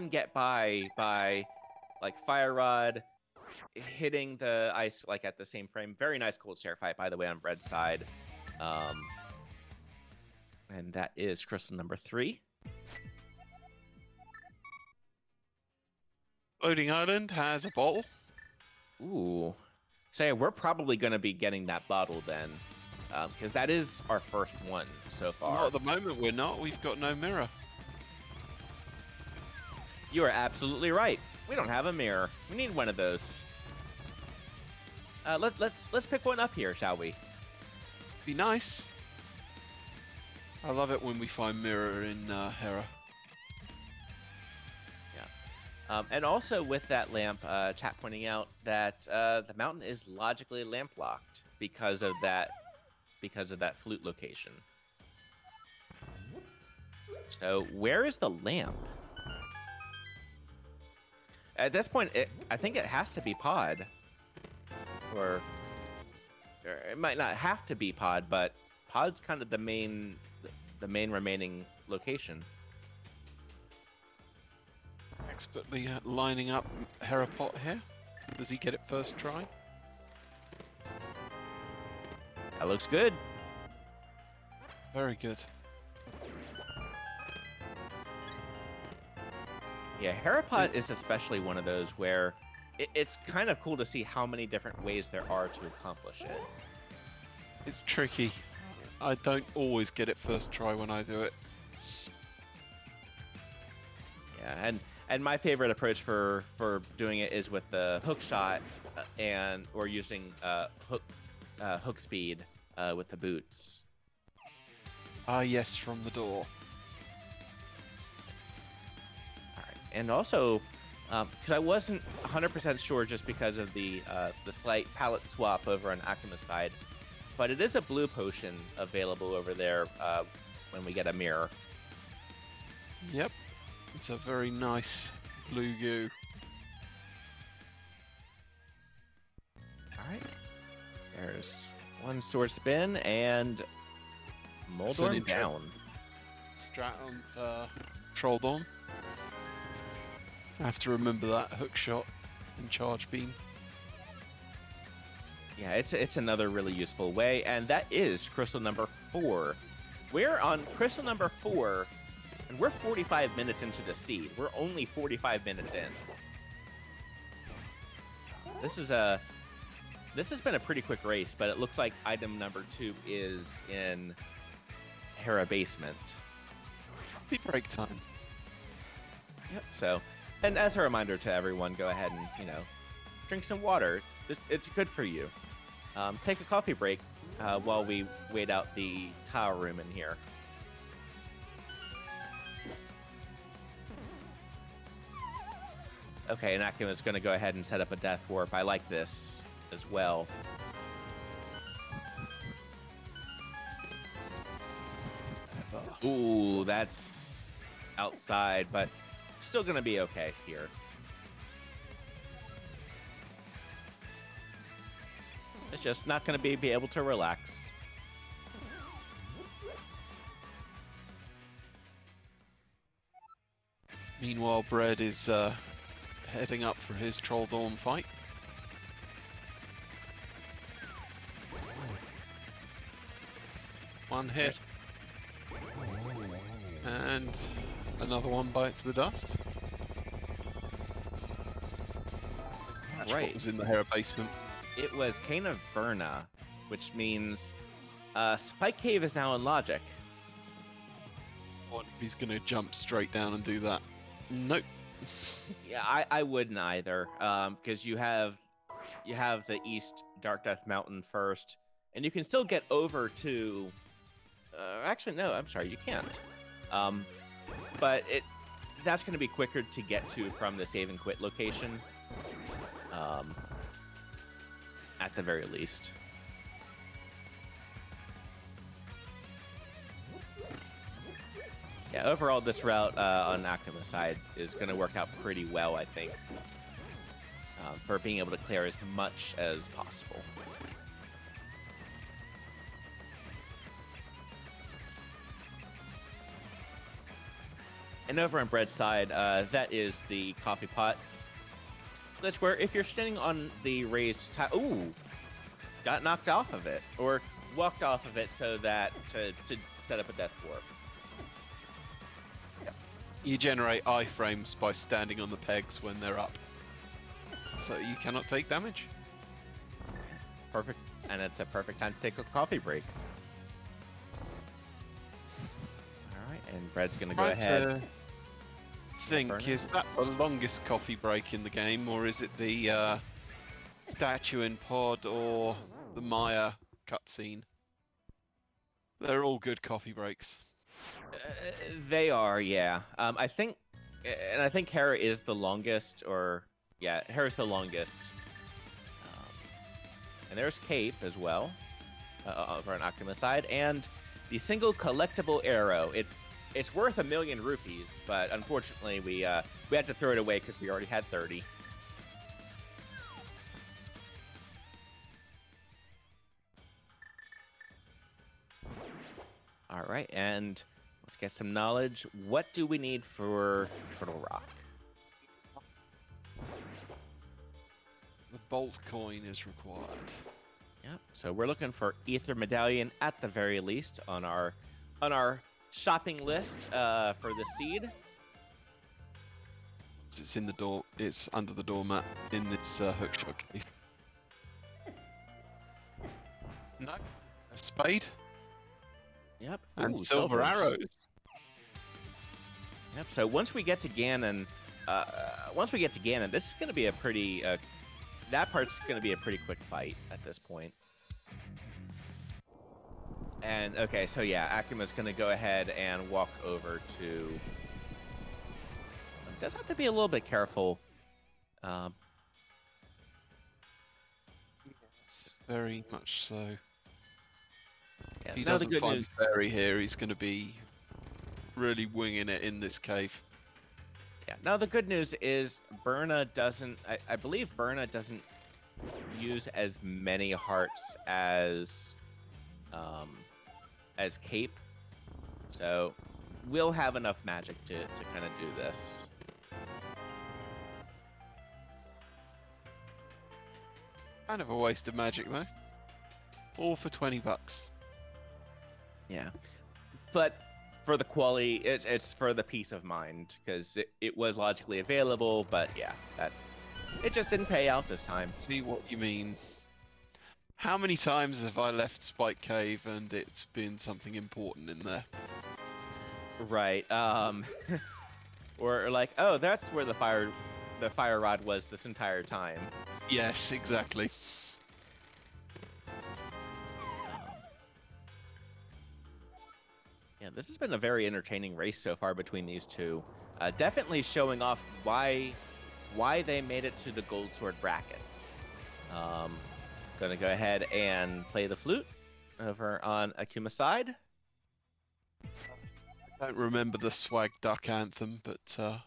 get by like fire rod hitting the ice like at the same frame. Very nice cold stare fight, by the way, on Bread's side. And that is crystal number 3. Floating Island has a bottle. Ooh. So yeah, we're probably going to be getting that bottle then, because that is our first one so far. Not at the moment, we're not. We've got no mirror. You are absolutely right. We don't have a mirror. We need one of those. Let's pick one up here, shall we? Be nice. I love it when we find mirror in Hera. Yeah. And also with that lamp, chat pointing out that the mountain is logically lamp locked because of that flute location. So where is the lamp? At this point, I think it has to be Pod. Or it might not have to be Pod, but Pod's kind of the main remaining location. Expertly lining up Hera Pot here. Does he get it first try? That looks good. Very good. Yeah, Herapot is especially one of those where it's kind of cool to see how many different ways there are to accomplish it. It's tricky. I don't always get it first try when I do it. Yeah, and my favorite approach for doing it is with the hook shot or using hook speed with the boots. Ah, yes, from the door. And also, because I wasn't 100% sure just because of the slight palette swap over on Akuma's side, but it is a blue potion available over there when we get a mirror. Yep, it's a very nice blue goo. There's one sword spin and That's an Moldorm down. Strat on Trolldorm. I have to remember that hook shot and charge beam. Yeah, it's another really useful way, and that is crystal number 4. We're on crystal number 4, and we're 45 minutes into the seed. We're only 45 minutes in. This has been a pretty quick race, but it looks like item number 2 is in Hera Basement. Be break time. Yep. So, and as a reminder to everyone, go ahead and drink some water. It's good for you. Take a coffee break while we wait out the tile room in here. Okay, and Akuma's going to go ahead and set up a death warp. I like this as well. Ooh, that's outside, but still going to be okay here. It's just not going to be able to relax. Meanwhile, Bread is heading up for his Trolldorm fight. One hit. And another one bites the dust. That's Right. what was in the Hera basement. It was Cane of Burna, which means Spike Cave is now in logic. What if he's going to jump straight down and do that? Nope. Yeah, I wouldn't either, because you have the East Dark Death Mountain first, and you can still get over to. Actually, no, I'm sorry, you can't. But that's going to be quicker to get to from the save and quit location. At the very least. Yeah, overall, this route on Akuma's side is going to work out pretty well, I think, for being able to clear as much as possible. And over on Bread's side, that is the coffee pot. That's where if you're standing on the raised tile, ooh, got knocked off of it, or walked off of it so that to set up a death warp. You generate iframes by standing on the pegs when they're up, so you cannot take damage. Perfect, and it's a perfect time to take a coffee break. All right, and Bread's gonna go ahead. Think, is that the longest coffee break in the game, or is it the statue in pod or the Maya cutscene? They're all good coffee breaks. They are, yeah. I think Hera is the longest, or yeah, Hera's the longest. And there's Cape as well, over on Akuma's side, and the single collectible arrow. It's worth 1,000,000 rupees, but unfortunately we had to throw it away because we already had 30. All right, and let's get some knowledge. What do we need for Turtle Rock? The bolt coin is required. Yep. So we're looking for Ether Medallion at the very least on our shopping list for the seed. It's in the door. It's under the doormat in this hookshot cave. No, a spade. Yep. And Ooh, silver silvers. arrows. Yep. So once we get to Ganon, this is going to be a pretty. That part's going to be a pretty quick fight at this point. And okay, so yeah, Akuma's going to go ahead and walk over to. Does have to be a little bit careful. Yes, very much so. Yeah, If he no, the doesn't good find news. fairy here, he's going to be really winging it in this cave. Yeah. Now the good news is Burna doesn't. I believe Burna doesn't use as many hearts as Cape, so we'll have enough magic to kind of do this. Kind of a waste of magic though. All for $20. Yeah, but for the quality, it's for the peace of mind, because it was logically available, but yeah, it just didn't pay out this time. See what you mean. How many times have I left Spike Cave and it's been something important in there? Right. Or like, oh, that's where the fire rod was this entire time. Yes, exactly. Yeah, this has been a very entertaining race so far between these two. Definitely showing off why they made it to the gold sword brackets. Gonna go ahead and play the flute over on Akuma's side. I don't remember the Swag Duck anthem, but there's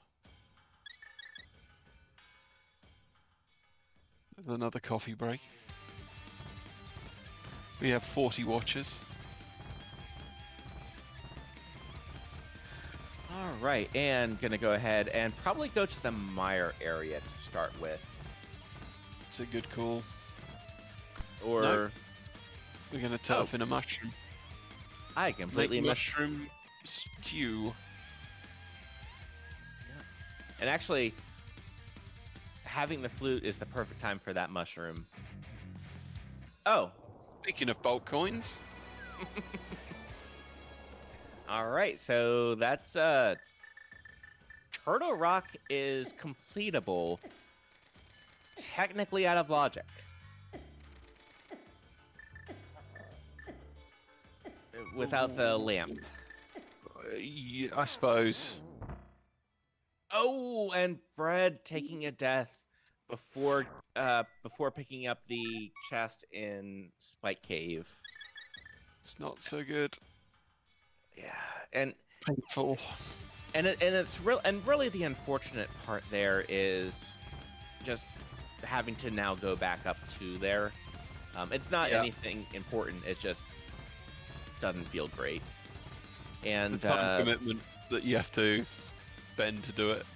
another coffee break. We have 40 watchers. All right, and gonna go ahead and probably go to the mire area to start with. It's a good call. Or no, we're gonna turf in a mushroom. I completely Make mushroom stew. Yeah. And actually, having the flute is the perfect time for that mushroom. Oh. Speaking of bulk coins. All right, so that's Turtle Rock is completable, technically out of logic. Without the lamp. Yeah, I suppose. Oh, and Bread taking a death before picking up the chest in Spike Cave. It's not so good. Yeah, and painful. And it's real, and really the unfortunate part there is just having to now go back up to there. It's not anything important. It just doesn't feel great. And the time commitment that you have to bend to do it.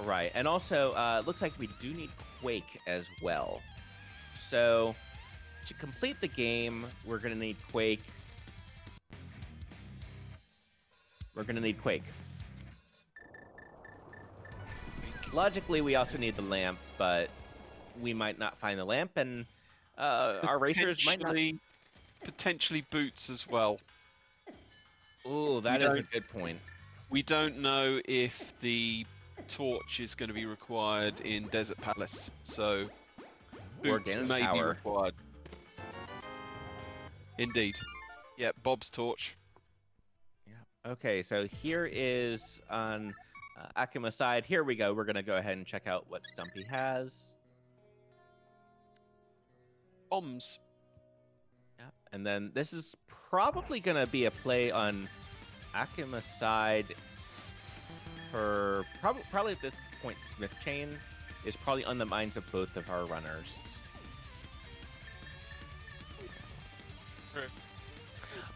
Right, and also it looks like we do need Quake as well. So to complete the game, we're gonna need Quake. Logically, we also need the lamp, but we might not find the lamp, and our racers might not. Potentially boots as well. Ooh, that is a good point. We don't know if the torch is going to be required in Desert Palace, so boots may be required. Indeed. Yeah, Bob's torch. Yeah. Okay, so here is on Akuma's side. Here we go. We're going to go ahead and check out what Stumpy has. Bombs. Yeah, and then this is probably going to be a play on Akuma's side for probably at this point. Smith Chain is probably on the minds of both of our runners.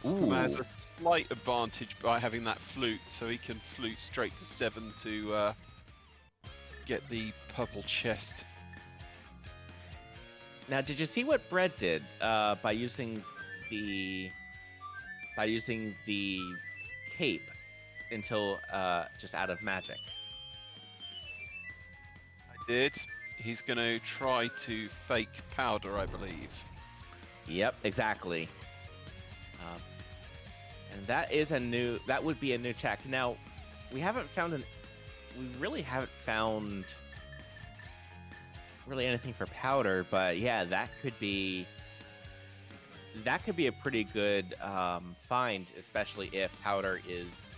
Ooh. Has a slight advantage by having that flute, so he can flute straight to 7 to get the purple chest. Now, did you see what Bread did by using the cape until just out of magic? I did. He's going to try to fake powder, I believe. Yep, exactly. And that would be a new check. Now, we really haven't found really anything for powder, but yeah, that could be a pretty good find, especially if powder is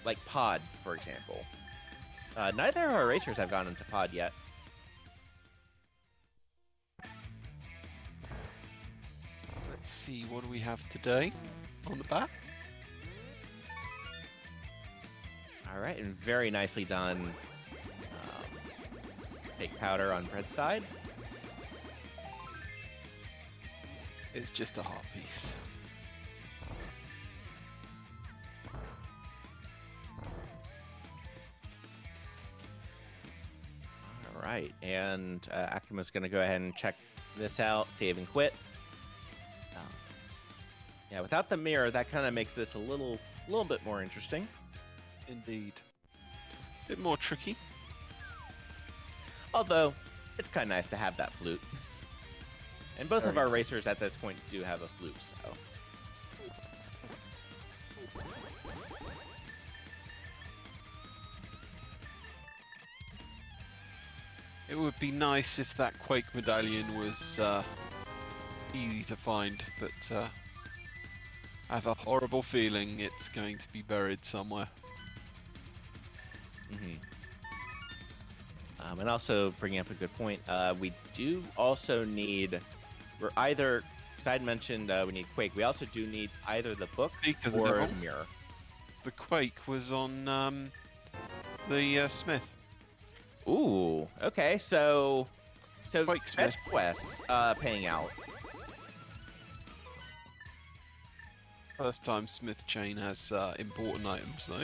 like pod, for example. Neither of our racers have gone into pod yet. Let's see, what do we have today on the back? All right, and very nicely done. Fake powder on Bread's side. It's just a heart piece. All right, and Akuma's going to go ahead and check this out, save and quit. Yeah, without the mirror, that kind of makes this a little bit more interesting. Indeed. A bit more tricky. Although, it's kind of nice to have that flute. And both of Very our nice. racers at this point do have a flute, so. It would be nice if that Quake medallion was easy to find, but I have a horrible feeling it's going to be buried somewhere. And also bringing up a good point, we do also need, we're either, because I'd mentioned we need Quake, we also do need either the book Speak of the or devil. the mirror. The Quake was on the Smith. Ooh, okay, so Quake fetch Smith. quests paying out. First time Smith chain has important items though.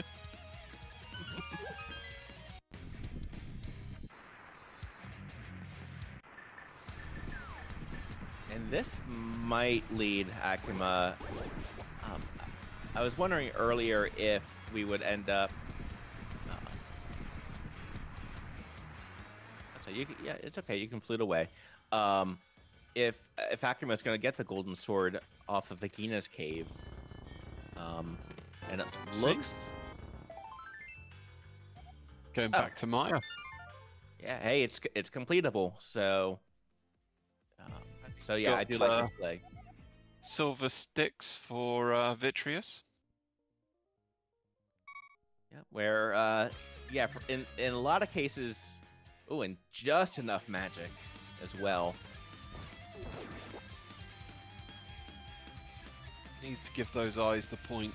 And this might lead Akuma. I was wondering earlier if we would end up. So yeah, it's okay. You can flute away. If Akuma is going to get the golden sword off of Vagina's cave, and it looks. Going back to Maya. Yeah, hey, it's completable. So. So yeah, I do like this play. Silver sticks for Vitreous. Yeah, where yeah, in a lot of cases, and just enough magic as well. Needs to give those eyes the point.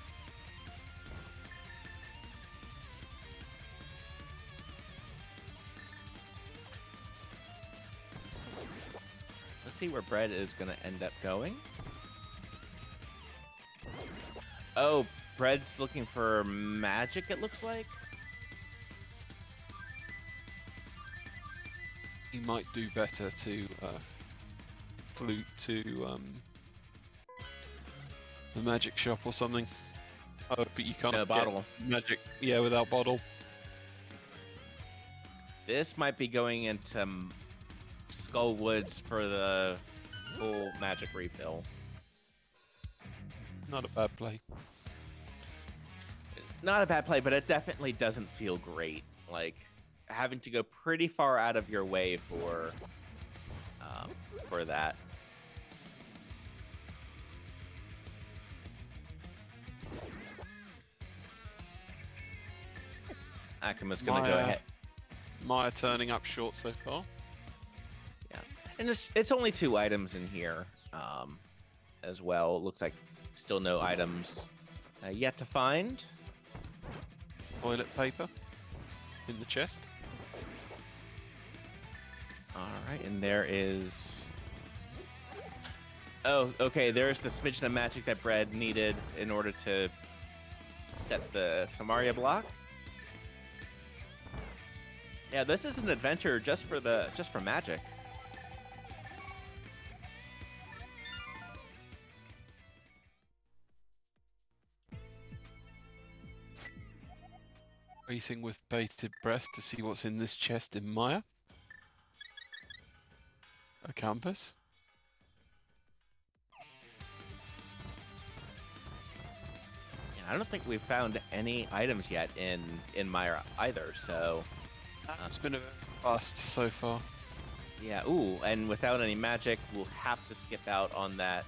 Let's see where Bread is going to end up going. Oh, Bread's looking for magic, it looks like. He might do better to flute to the magic shop or something. Oh, but you can't get bottle. magic. Yeah, without bottle. This might be going into Skull Woods for the full magic refill. Not a bad play. Not a bad play, but it definitely doesn't feel great. Like having to go pretty far out of your way for that. Akuma's gonna go ahead. Maya turning up short so far. Yeah, and it's only 2 items in here, as well. It looks like still no items yet to find. Toilet paper in the chest. All right, and there is. Oh, okay. There's the smidgen of magic that Bread needed in order to set the Samaria block. Yeah, this is an adventure just for magic. Waiting with bated breath to see what's in this chest in Maya. A campus. Yeah, I don't think we've found any items yet in Myra either. So It's been a bust so far. yeah. Ooh, and without any magic, we'll have to skip out on that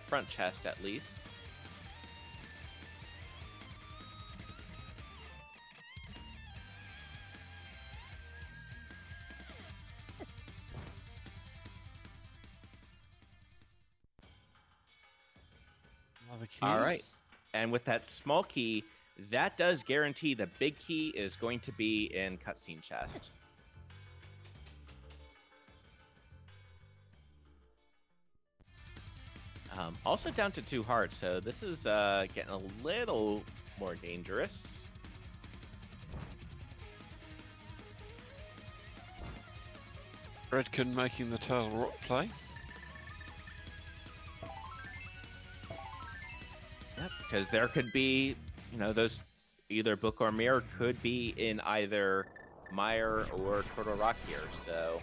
front chest at least. Another key. All right. And with that small key, that does guarantee the big key is going to be in cutscene chest. Also down to 2 hearts, so this is getting a little more dangerous. Bread-Kun making the Turtle Rock play. Yep, because there could be, you know, those either Book or Mirror could be in either Mire or Turtle Rock here, so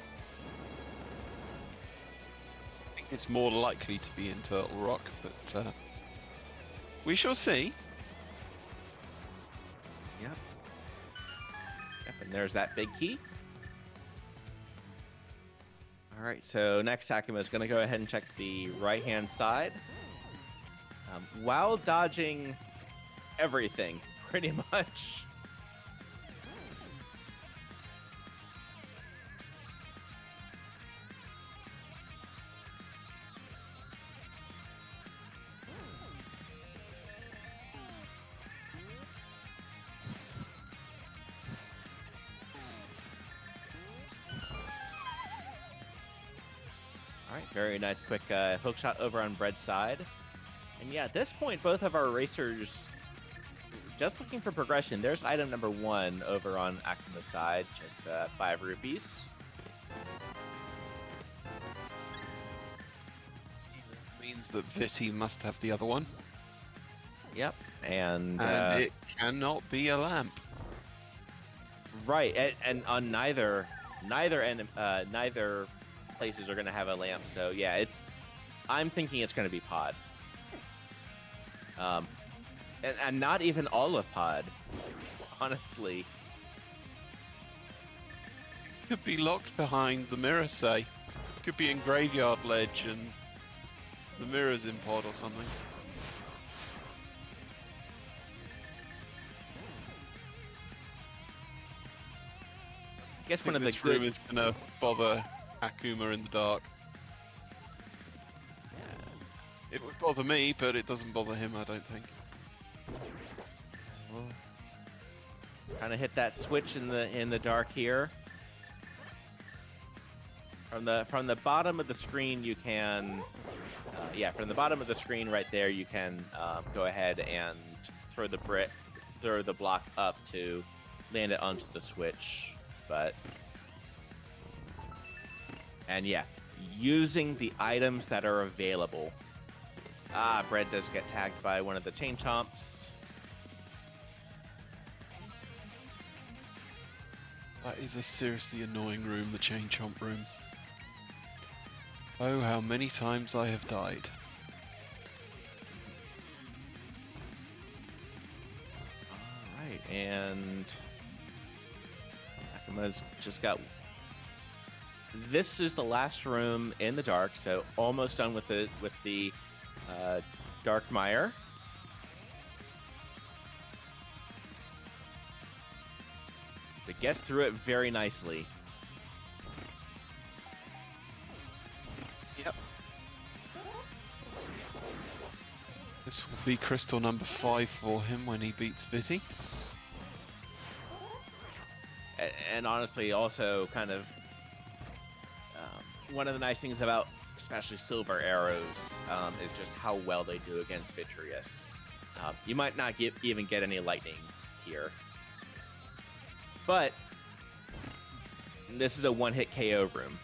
I think it's more likely to be in Turtle Rock, but we shall see. Yep. Yep, and there's that big key. All right, so next Akuma is going to go ahead and check the right-hand side. While dodging everything, pretty much. All right, very nice quick hook shot over on Bread's side. And yeah, at this point, both of our racers just looking for progression. There's item number 1 over on Akuma's side, just 5 rupees. Means that Viti must have the other one. Yep, and it cannot be a lamp. Right, and on neither places are going to have a lamp. So yeah, I'm thinking it's going to be Pod. And not even all of Pod, honestly. Could be locked behind the mirror, say. Could be in Graveyard Ledge and the mirror's in Pod or something. I guess one of the this room is going to bother Akuma in the dark. It would bother me, but it doesn't bother him, I don't think. Trying to hit that switch in the dark here. From the bottom of the screen, you can, from the bottom of the screen right there, you can go ahead and throw the block up to land it onto the switch. And yeah, using the items that are available. Bread does get tagged by one of the chain chomps. That is a seriously annoying room, the chain chomp room. Oh, how many times I have died. Alright, and Akuma's just got... This is the last room in the dark, so almost done with the Dark Mire. It gets through it very nicely. Yep. This will be crystal number 5 for him when he beats Viti. And honestly, also kind of one of the nice things about especially silver arrows is just how well they do against Vitreous. You might not even get any lightning here. But this is a one-hit KO room.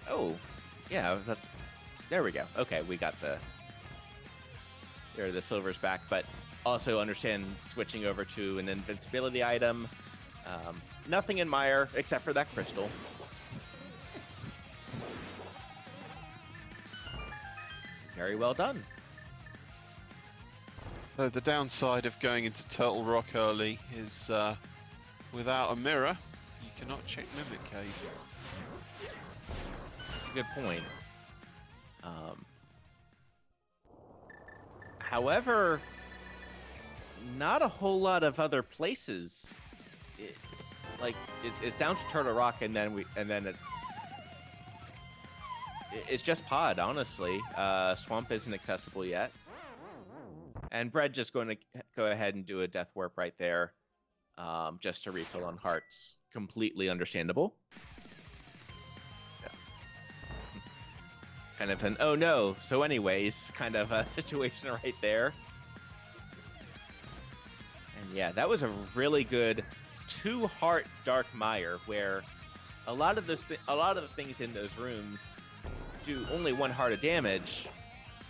Oh, yeah, there we go. Okay, we got the silver's back, but also understand switching over to an invincibility item. Nothing in Mire except for that crystal. Very well done. So the downside of going into Turtle Rock early is without a mirror, you cannot check Mimic Cave. That's a good point. However, not a whole lot of other places. It's down to Turtle Rock, and then it's just Pod, honestly. Swamp isn't accessible yet. And Bread just going to go ahead and do a Death Warp right there, just to refill on hearts. Completely understandable. kind of an oh no, so anyways kind of a situation right there. And yeah, that was a really good 2-heart Dark Mire where a lot of the things in those rooms do only 1 heart of damage,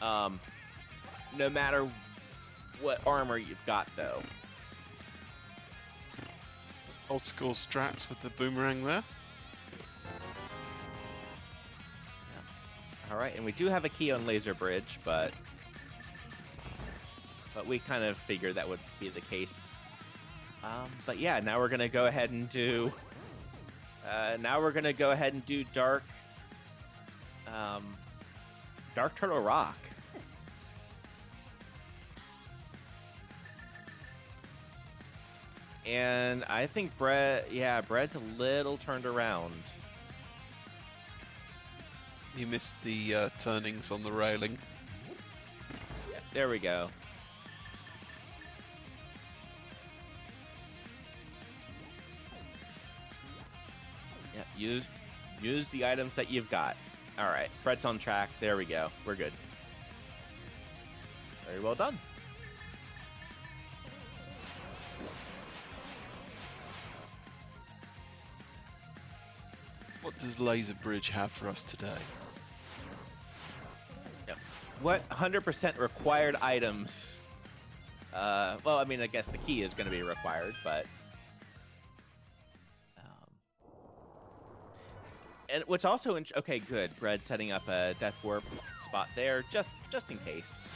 no matter what armor you've got, though. Old school strats with the boomerang there. All right, and we do have a key on Laser Bridge, but we kind of figured that would be the case. But yeah, now we're gonna go ahead and do. Dark. Dark Turtle Rock. And I think Bread's a little turned around. He missed the turnings on the railing. Yeah, there we go. Yeah, use the items that you've got. All right, Bread's on track. There we go. We're good. Very well done. What does Laser Bridge have for us today? Yep. What 100% required items? Well, I mean, I guess the key is going to be required, but and what's also okay, good. Bread setting up a Death Warp spot there, just in case.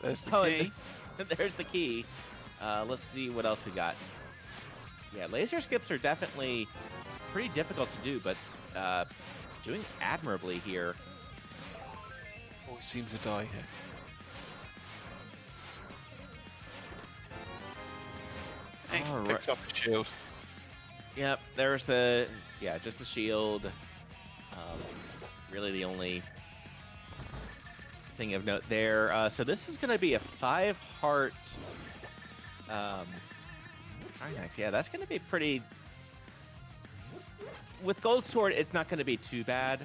There's the key. There's the key. Let's see what else we got. Yeah, laser skips are definitely pretty difficult to do, but doing admirably here. Always seems to die here. Hey, picks up a shield. Yep, there's just the shield. Really the only thing of note there. So this is going to be a 5-heart Trinax. Yeah, that's going to be pretty... With Gold Sword, it's not going to be too bad,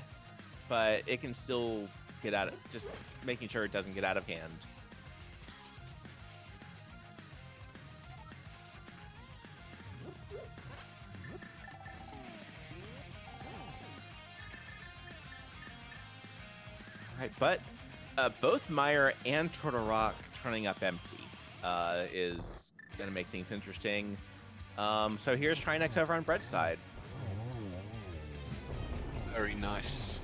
but it can still get out of... Just making sure it doesn't get out of hand. Right, but both Mire and Turtle Rock turning up empty is going to make things interesting. So here's Trinex over on Bread's side. Very nice.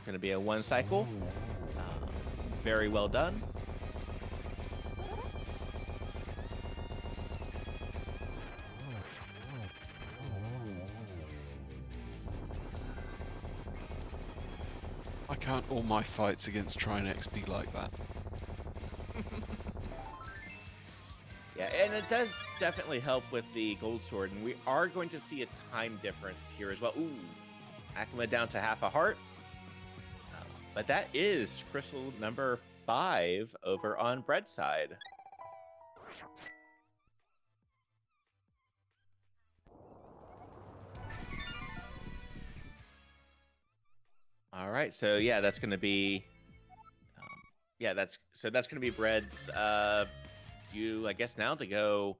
Going to be a 1 cycle. Very well done. Why can't all my fights against Trinex be like that? Yeah, and it does definitely help with the Gold Sword, and we are going to see a time difference here as well. Ooh, Akuma down to half a heart. But that is crystal number 5 over on Bread's side. All right, so yeah, that's going to be, that's going to be Bread's I guess now to go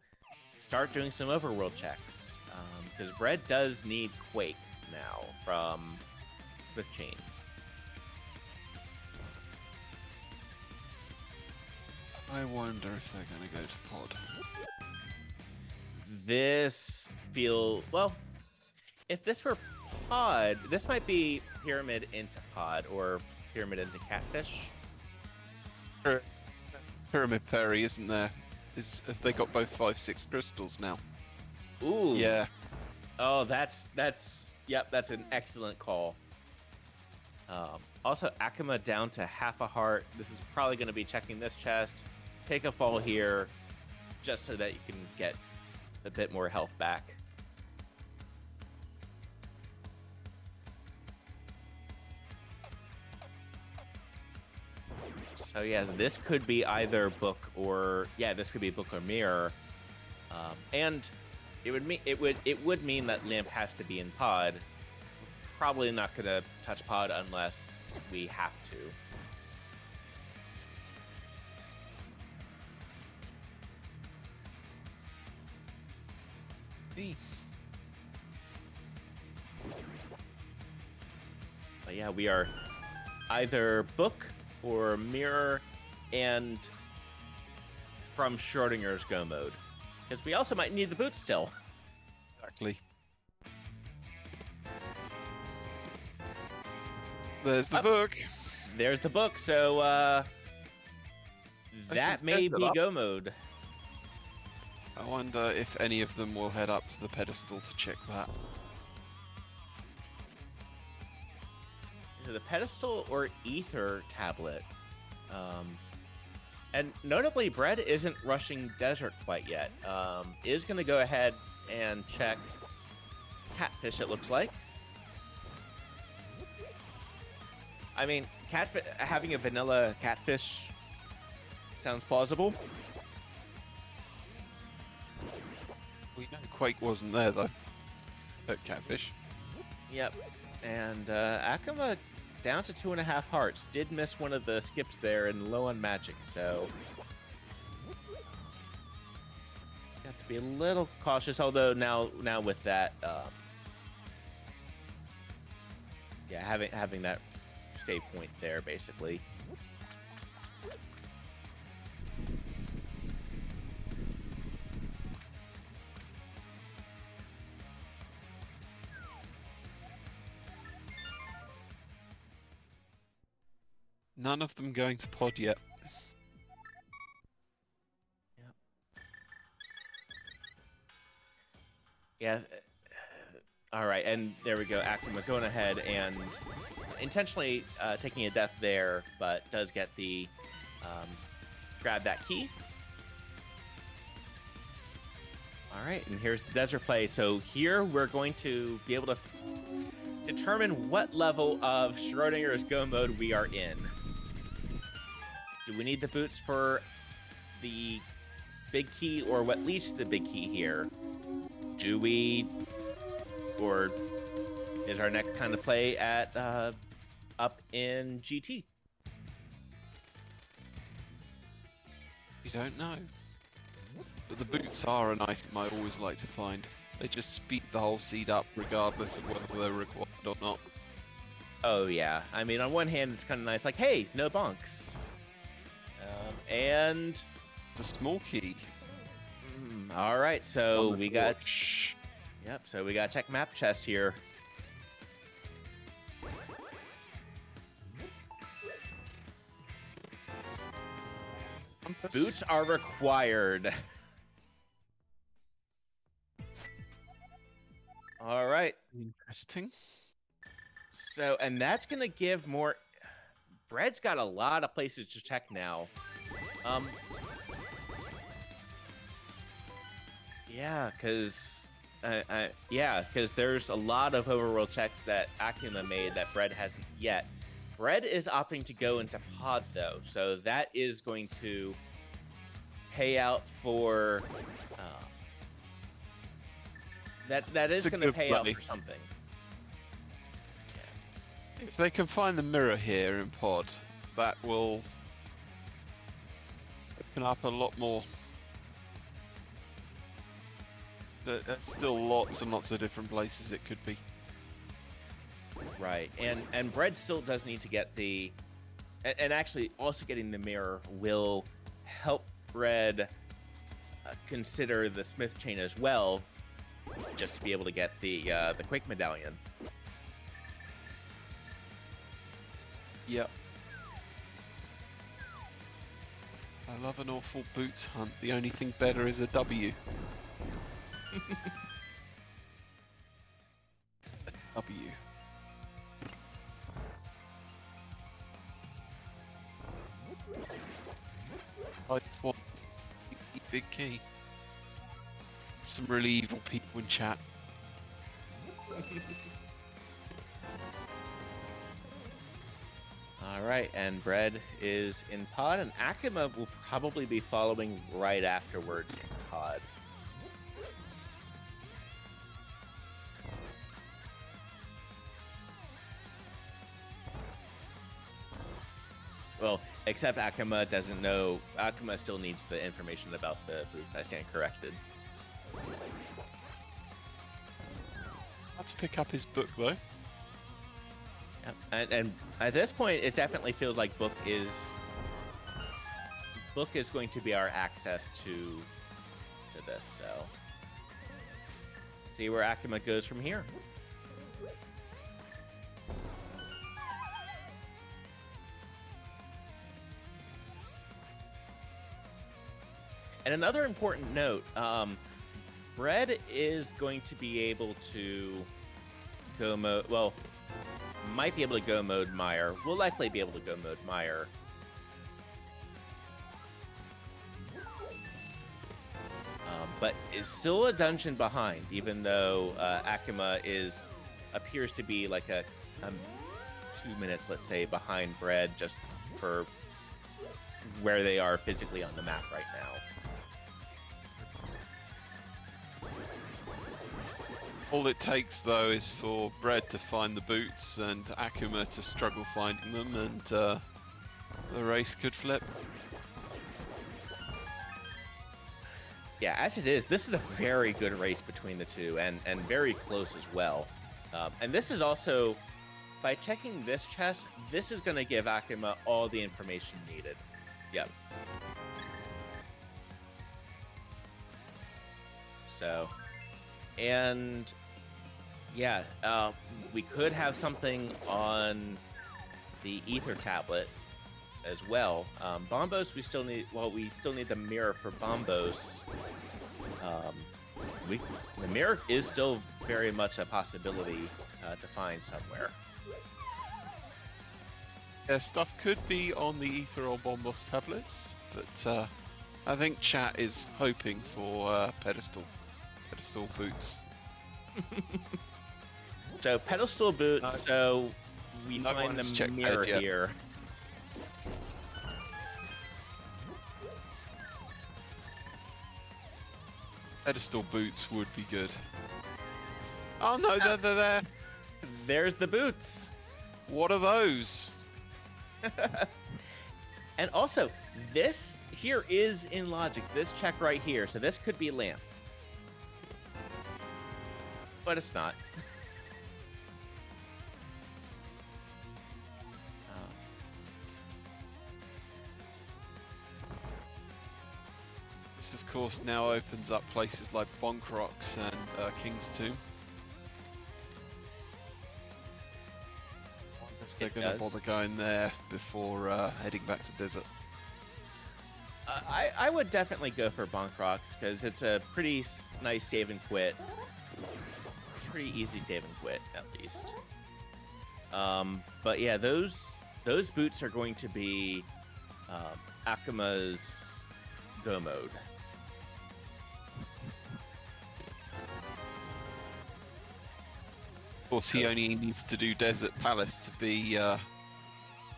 start doing some overworld checks, because Bread does need Quake now from Smith Chain. I wonder if they're going to go to pod. Well, if this were pod, this might be Pyramid into pod or Pyramid into Catfish. Pyramid Perry, isn't there? Have they got both 5/6 crystals now? Ooh. Yeah. Oh, that's an excellent call. Also, Akuma down to half a heart. This is probably going to be checking this chest. Take a fall here, just so that you can get a bit more health back. So yeah, this could be either book or mirror. And It would mean that Lamp has to be in pod. Probably not gonna touch pod unless we have to. But yeah, we are either book or mirror and from Schrodinger's Go mode. Because we also might need the boots still. Exactly. There's the book. There's the book, so that may be Go mode. I wonder if any of them will head up to the pedestal to check that. Either the pedestal or ether tablet. And notably, Bread isn't rushing desert quite yet. Is going to go ahead and check catfish, it looks like. I mean, having a vanilla catfish sounds plausible. We know Quake wasn't there, though, at catfish. Yep. And Akuma down to 2.5 hearts. Did miss one of the skips there and low on magic, so have to be a little cautious. Although now with that, yeah, having that save point there basically. None of them going to pod yet. Yep. Yeah. All right, and there we go. Akuma going ahead and intentionally taking a death there, but does get the grab that key. All right, and here's the desert play. So here we're going to be able to determine what level of Schrodinger's Go mode we are in. Do we need the boots for the big key, or at least the big key here? Do we, or is our next kind of play at up in GT? We don't know. But the boots are an item I always like to find. They just speed the whole seed up regardless of whether they're required or not. Oh yeah, I mean on one hand it's kind of nice, like hey, no bonks. And it's a small key. All right, so we got. Shh. Yep, so we got check map chest here. Boots are required. All right. Interesting. So, and that's gonna give more. Bread's got a lot of places to check now. Yeah, because there's a lot of overworld checks that Akuma made that Bread hasn't yet. Bread is opting to go into pod though, so that is going to pay out for that is going to pay out for something. If they can find the mirror here in pod, that will open up a lot more. There's still lots and lots of different places it could be. Right, and Bread still does need to get the, and actually also getting the mirror will help Bread consider the Smith chain as well, just to be able to get the Quake medallion. Yep. I love an awful boots hunt. The only thing better is a W. A W. I just want a big key. Some really evil people in chat. All right, and Bread is in pod, and Akuma will probably be following right afterwards into pod. Well, except Akuma doesn't know. Akuma still needs the information about the boots. I stand corrected. Let's pick up his book though. Yeah. And at this point, it definitely feels like book is going to be our access to this. So, see where Akuma goes from here. And another important note, Bread is going to be able to go mode, well, might be able to go mode Meyer. Will likely be able to go mode Meyer. But is still a dungeon behind, even though Akuma appears to be like a 2 minutes, let's say, behind Bread just for where they are physically on the map right now. All it takes, though, is for Bread to find the boots and Akuma to struggle finding them, and the race could flip. Yeah, as it is, this is a very good race between the two, and very close as well. And this is also, by checking this chest, this is going to give Akuma all the information needed. Yep. So, and yeah, we could have something on the ether tablet as well. Bombos, we still need the mirror for Bombos. The mirror is still very much a possibility to find somewhere. Yeah, stuff could be on the ether or Bombos tablets, but I think chat is hoping for pedestal boots. So pedestal boots. No. So we find the mirror here. Pedestal boots would be good. Oh no, they're there. There's the boots. What are those? And also, this here is in logic. This check right here. So this could be lamp. But it's not. This, of course, now opens up places like Bonkrox and King's Tomb. I wonder if they're going to bother going there before heading back to Desert. I would definitely go for Bonkrox because it's a pretty nice save and quit. It's pretty easy save and quit, at least. But yeah, those boots are going to be Akuma's go mode. Of course, he only needs to do Desert Palace to be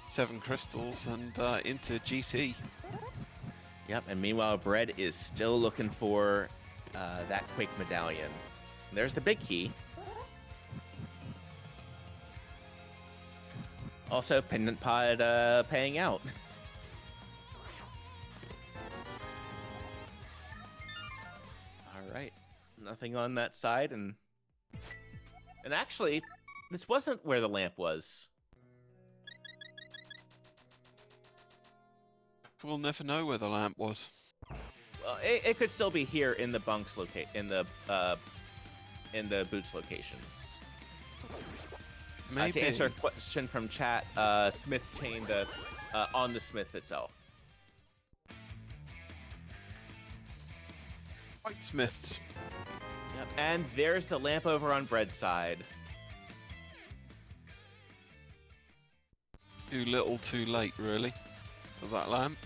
7 crystals and into GT. Yep, and meanwhile, Bread is still looking for that Quake medallion. And there's the big key. Also, Pendant Pod paying out. All right, nothing on that side, and actually, this wasn't where the lamp was. We'll never know where the lamp was. Well, it could still be here in the bunks in the boots locations. Maybe. To answer a question from chat, Smith chained on the Smith itself. White Smiths. Yep. And there's the lamp over on Bread's side. Too little, too late, really, for that lamp.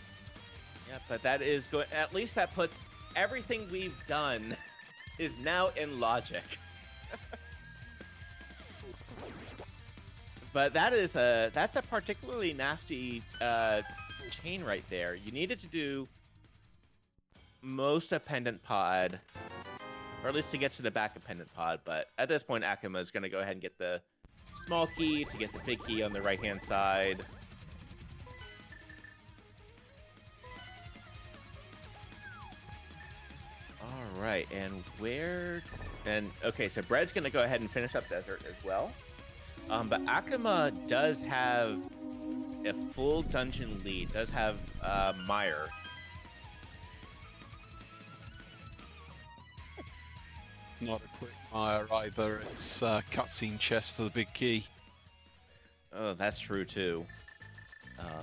Yeah, but that is good. At least that puts everything we've done is now in logic. But that's a particularly nasty chain right there. You needed to do most of Pendant Pod, or at least to get to the back of Pendant Pod. But at this point, Akuma is going to go ahead and get the small key to get the big key on the right-hand side. All right, and where? And okay, so Bread's gonna go ahead and finish up Desert as well. But Akuma does have a full dungeon lead. Does have Meyer. Not a quick fire either. It's cutscene chest for the big key. Oh, that's true too.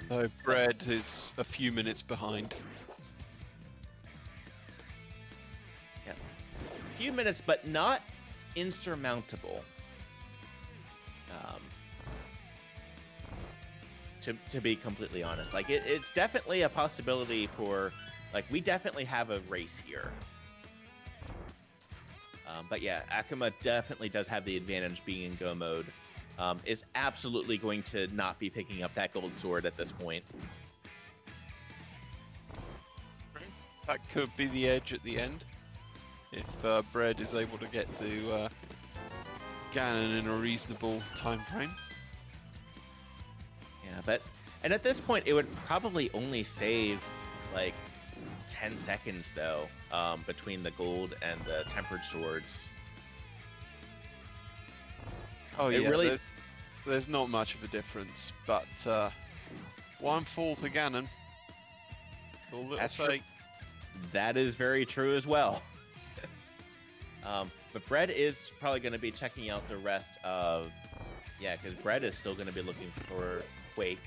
So Bread is a few minutes behind. Yeah, a few minutes, but not insurmountable. To be completely honest, like it's definitely a possibility for, like, we definitely have a race here. But yeah, Akuma definitely does have the advantage being in go mode. Is absolutely going to not be picking up that gold sword at this point. That could be the edge at the end. If Bread is able to get to Ganon in a reasonable time frame. Yeah, and at this point, it would probably only save like 10 seconds though, between the gold and the tempered swords. Oh it yeah, really... there's not much of a difference, but one fall to Ganon. All little That's sake. That is very true as well. But Bread is probably going to be checking out the rest of... Yeah, because Bread is still going to be looking for Quake.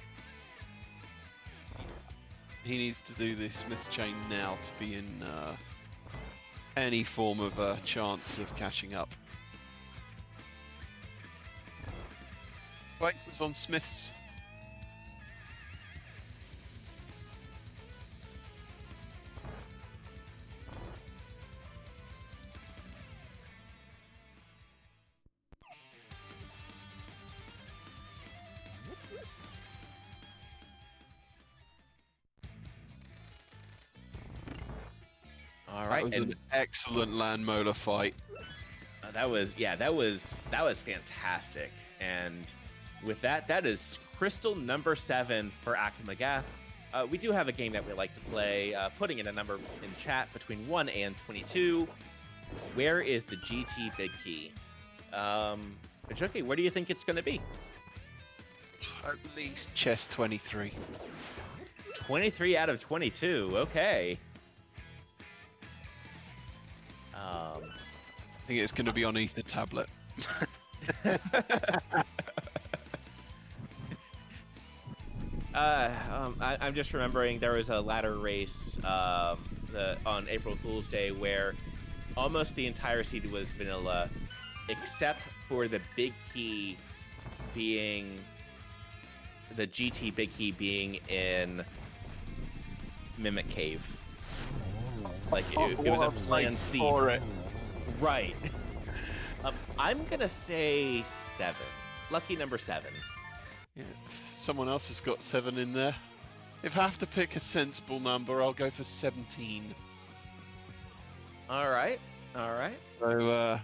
He needs to do the Smith's Chain now to be in any form of a chance of catching up. Quake was on Smith's. All right, That was an excellent land molar fight. that was fantastic. And with that, that is crystal number 7 for Akumagath. We do have a game that we like to play, putting in a number in chat between 1 and 22. Where is the GT big key? Joki, where do you think it's going to be? At least chest 23. 23 out of 22. Okay. I think it's going to be on Ether tablet. I'm just remembering there was a ladder race on April Fool's Day where almost the entire seed was vanilla, except for the big key being the GT big key being in Mimic Cave. Like it was a planned seed. Right. I'm gonna say 7. Lucky number 7. Yeah. Someone else has got 7 in there. If I have to pick a sensible number, I'll go for 17. All right. All right. So,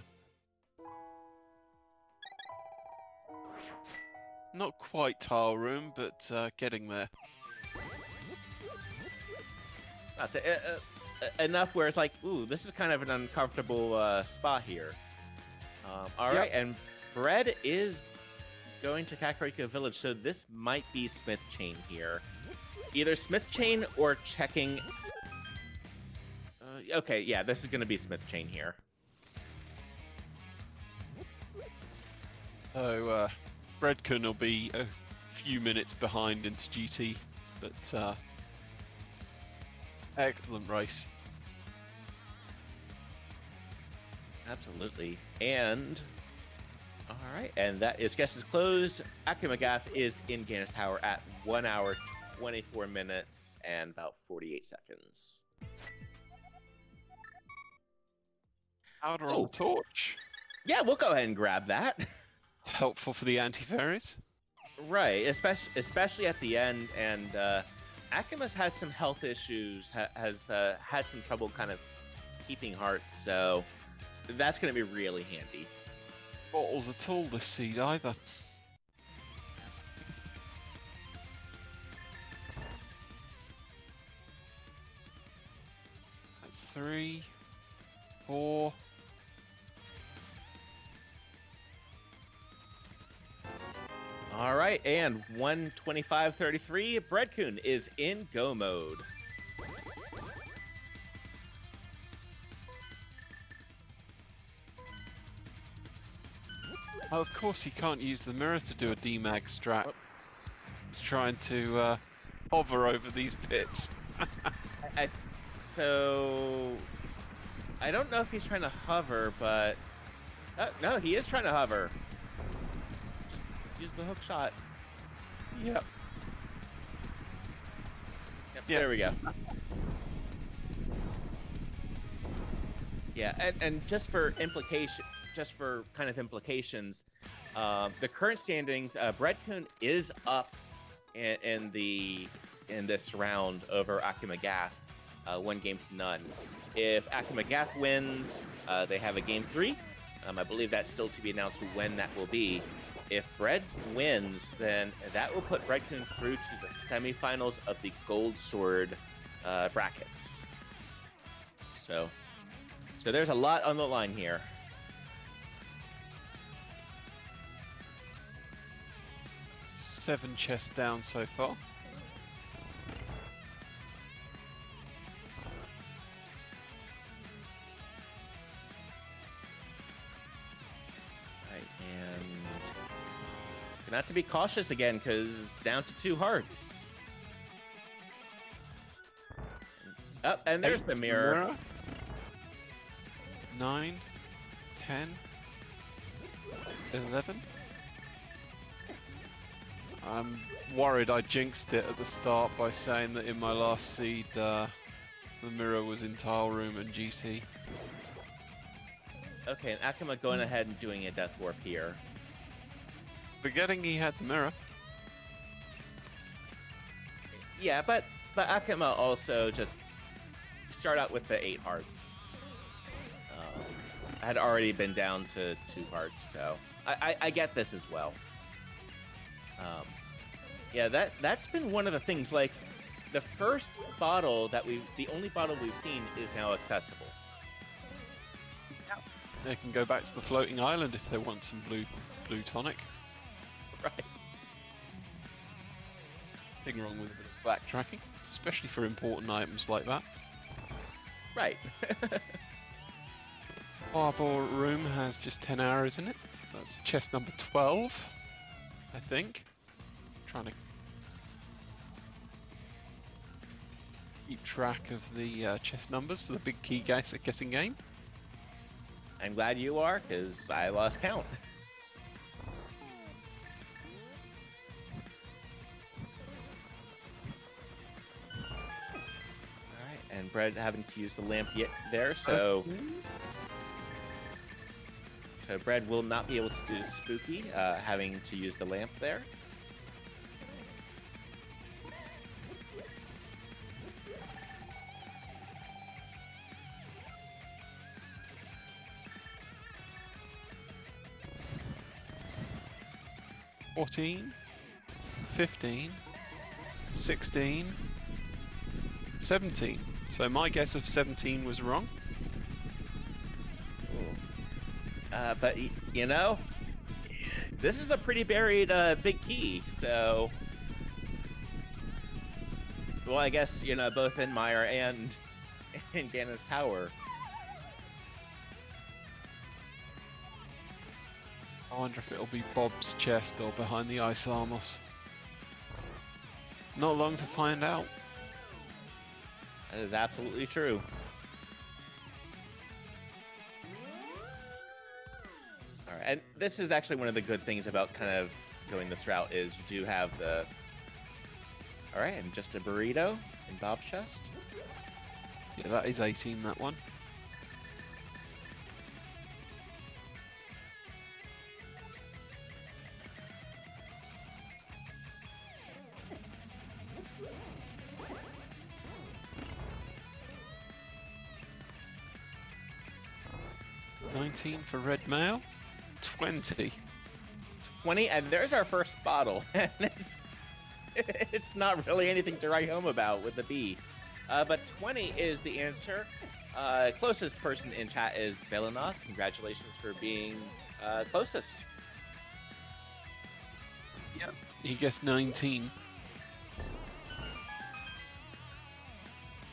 not quite tile room, but getting there. That's it. Enough where it's like, ooh, this is kind of an uncomfortable spot here. All right, and Bread is going to Kakariko Village, so this might be Smith Chain here. Either Smith Chain or checking... okay, yeah, this is going to be Smith Chain here. So, Bread-Kun will be a few minutes behind into GT, but excellent race. Absolutely. And... all right, and that is guess is closed. Akumagath is in Ganis Tower at 1 hour, 24 minutes, and about 48 seconds. Powder on the torch. Yeah, we'll go ahead and grab that. It's helpful for the anti-fairies. Right, especially at the end, and Akuma's has some health issues, has had some trouble kind of keeping hearts, so that's going to be really handy. Bottles at all this seed either. That's 3. 4. All right, and 125.33. Bread-Kun is in go mode. Oh, of course he can't use the mirror to do a demag strat. He's trying to hover over these pits. So I don't know if he's trying to hover, but no, he is trying to hover. Just use the hook shot. Yep. Yep. There we go. Yeah, and just for kind of implications, the current standings, Bread-Kun is up in this round over Akumagath, 1-0. If Akumagath wins, they have a game 3. I believe that's still to be announced when that will be. If Bread wins, then that will put Bread-Kun through to the semifinals of the Gold Sword brackets. So there's a lot on the line here. Seven chests down so far. Right, and gonna have to be cautious again because down to 2 hearts. Oh, and there's the mirror. 9, 10, 11. I'm worried I jinxed it at the start by saying that in my last seed the mirror was in tile room and GT. Okay, and Akuma going ahead and doing a death warp here. Forgetting he had the mirror. Yeah, but Akuma also just start out with the 8 hearts. I had already been down to 2 hearts, so I get this as well. Yeah, that's been one of the things. Like, the first bottle the only bottle we've seen is now accessible. They can go back to the floating island if they want some blue tonic. Right. Nothing wrong with a bit of backtracking, especially for important items like that. Right. Harbor room has just 10 arrows in it. That's chest number 12, I think. Trying to keep track of the chest numbers for the big key guessing game. I'm glad you are, because I lost count. Alright, and Bread having to use the lamp yet there, so... So Bread will not be able to do Spooky, having to use the lamp there. $14, $15, $16, $17. So my guess of 17 was wrong. But, you know, this is a pretty buried big key, so... Well, I guess, you know, both in Byer and in Ganon's Tower. I wonder if it'll be Bob's chest or behind the ice armors. Not long to find out. That is absolutely true. All right, and this is actually one of the good things about kind of going this route is you do have the... All right, and just a burrito in Bob's chest. Yeah, that is 18, that one. $19 for red mail. 20. 20, and there's our first bottle. And it's not really anything to write home about with the B. But 20 is the answer. Closest person in chat is Belanoth. Congratulations for being closest. Yep. He guessed 19.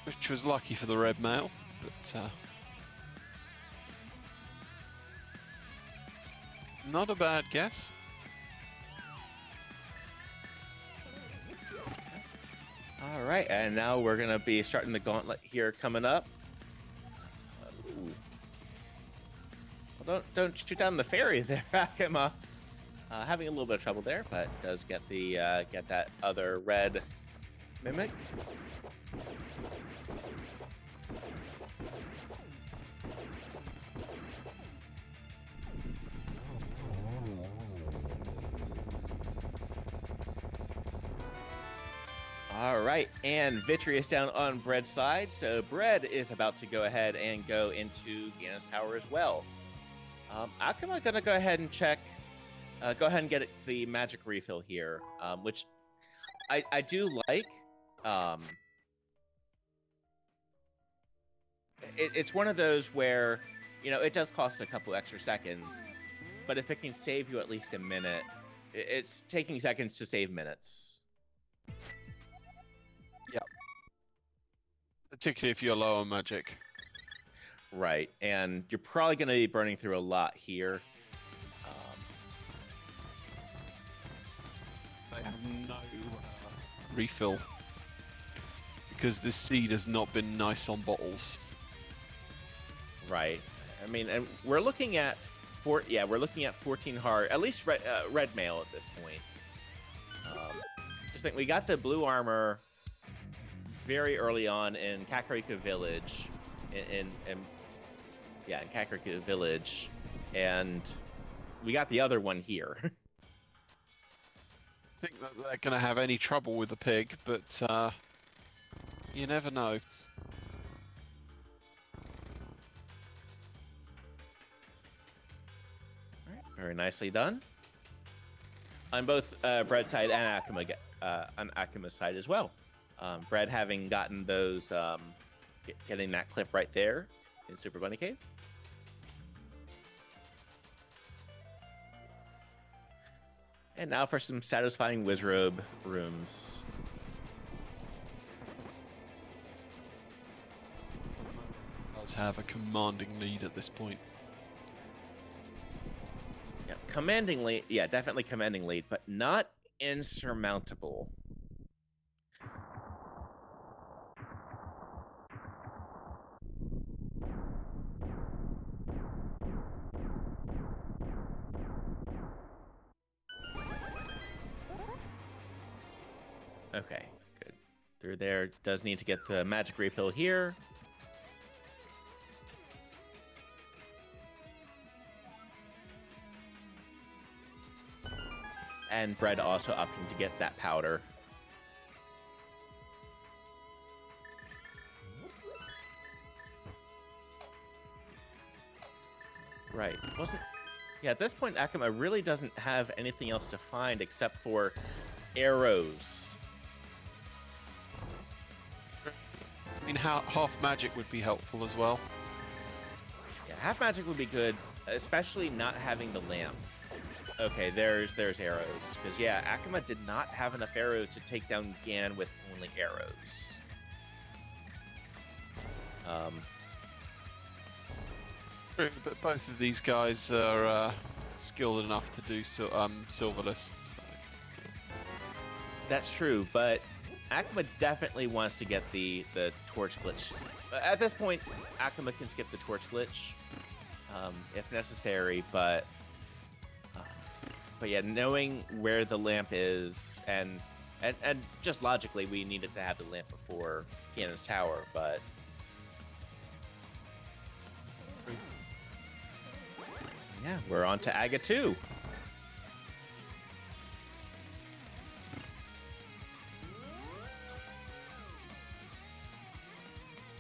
Which was lucky for the red male, but not a bad guess. All right, and now we're gonna be starting the gauntlet here coming up. Well, don't shoot down the fairy there, Akuma. Having a little bit of trouble there, but does get the get that other red mimic. All right, and Victory is down on Bread's side, so Bread is about to go ahead and go into Ganon's Tower as well. Akuma gonna go ahead and check. Go ahead and get the magic refill here, which I do like. It's one of those where, you know, it does cost a couple extra seconds, but if it can save you at least a minute, it's taking seconds to save minutes. Yep. Particularly if you're low on magic. Right, and you're probably going to be burning through a lot here. They have no refill because this seed has not been nice on bottles. Right. I mean, and we're looking at we're looking at 14 heart, at least red mail at this point. Just think we got the blue armor very early on in Kakariko Village, in Kakariko Village, and we got the other one here. I think that they're going to have any trouble with the pig, but you never know. All right, very nicely done. On both Bread's side and Akuma's side as well. Bread having gotten those, getting that clip right there in Super Bunny Cave. And now for some satisfying Wizrobe rooms. Does have a commanding lead at this point. Yeah, commanding lead. Yeah, definitely commanding lead, but not insurmountable. Okay, good. Through there, does need to get the magic refill here. And Bread also opting to get that powder. Right. Yeah, at this point, Akuma really doesn't have anything else to find except for arrows. I mean, half magic would be helpful as well. Yeah, half magic would be good, especially not having the lamp. Okay, there's arrows. Because, yeah, Akuma did not have enough arrows to take down Gan with only arrows. But both of these guys are skilled enough to do silverless. So. That's true, but Akuma definitely wants to get the torch glitch. At this point, Akuma can skip the torch glitch if necessary, but yeah, knowing where the lamp is and just logically, we needed to have the lamp before Ganon's Tower, but. Yeah, we're on to Aga 2.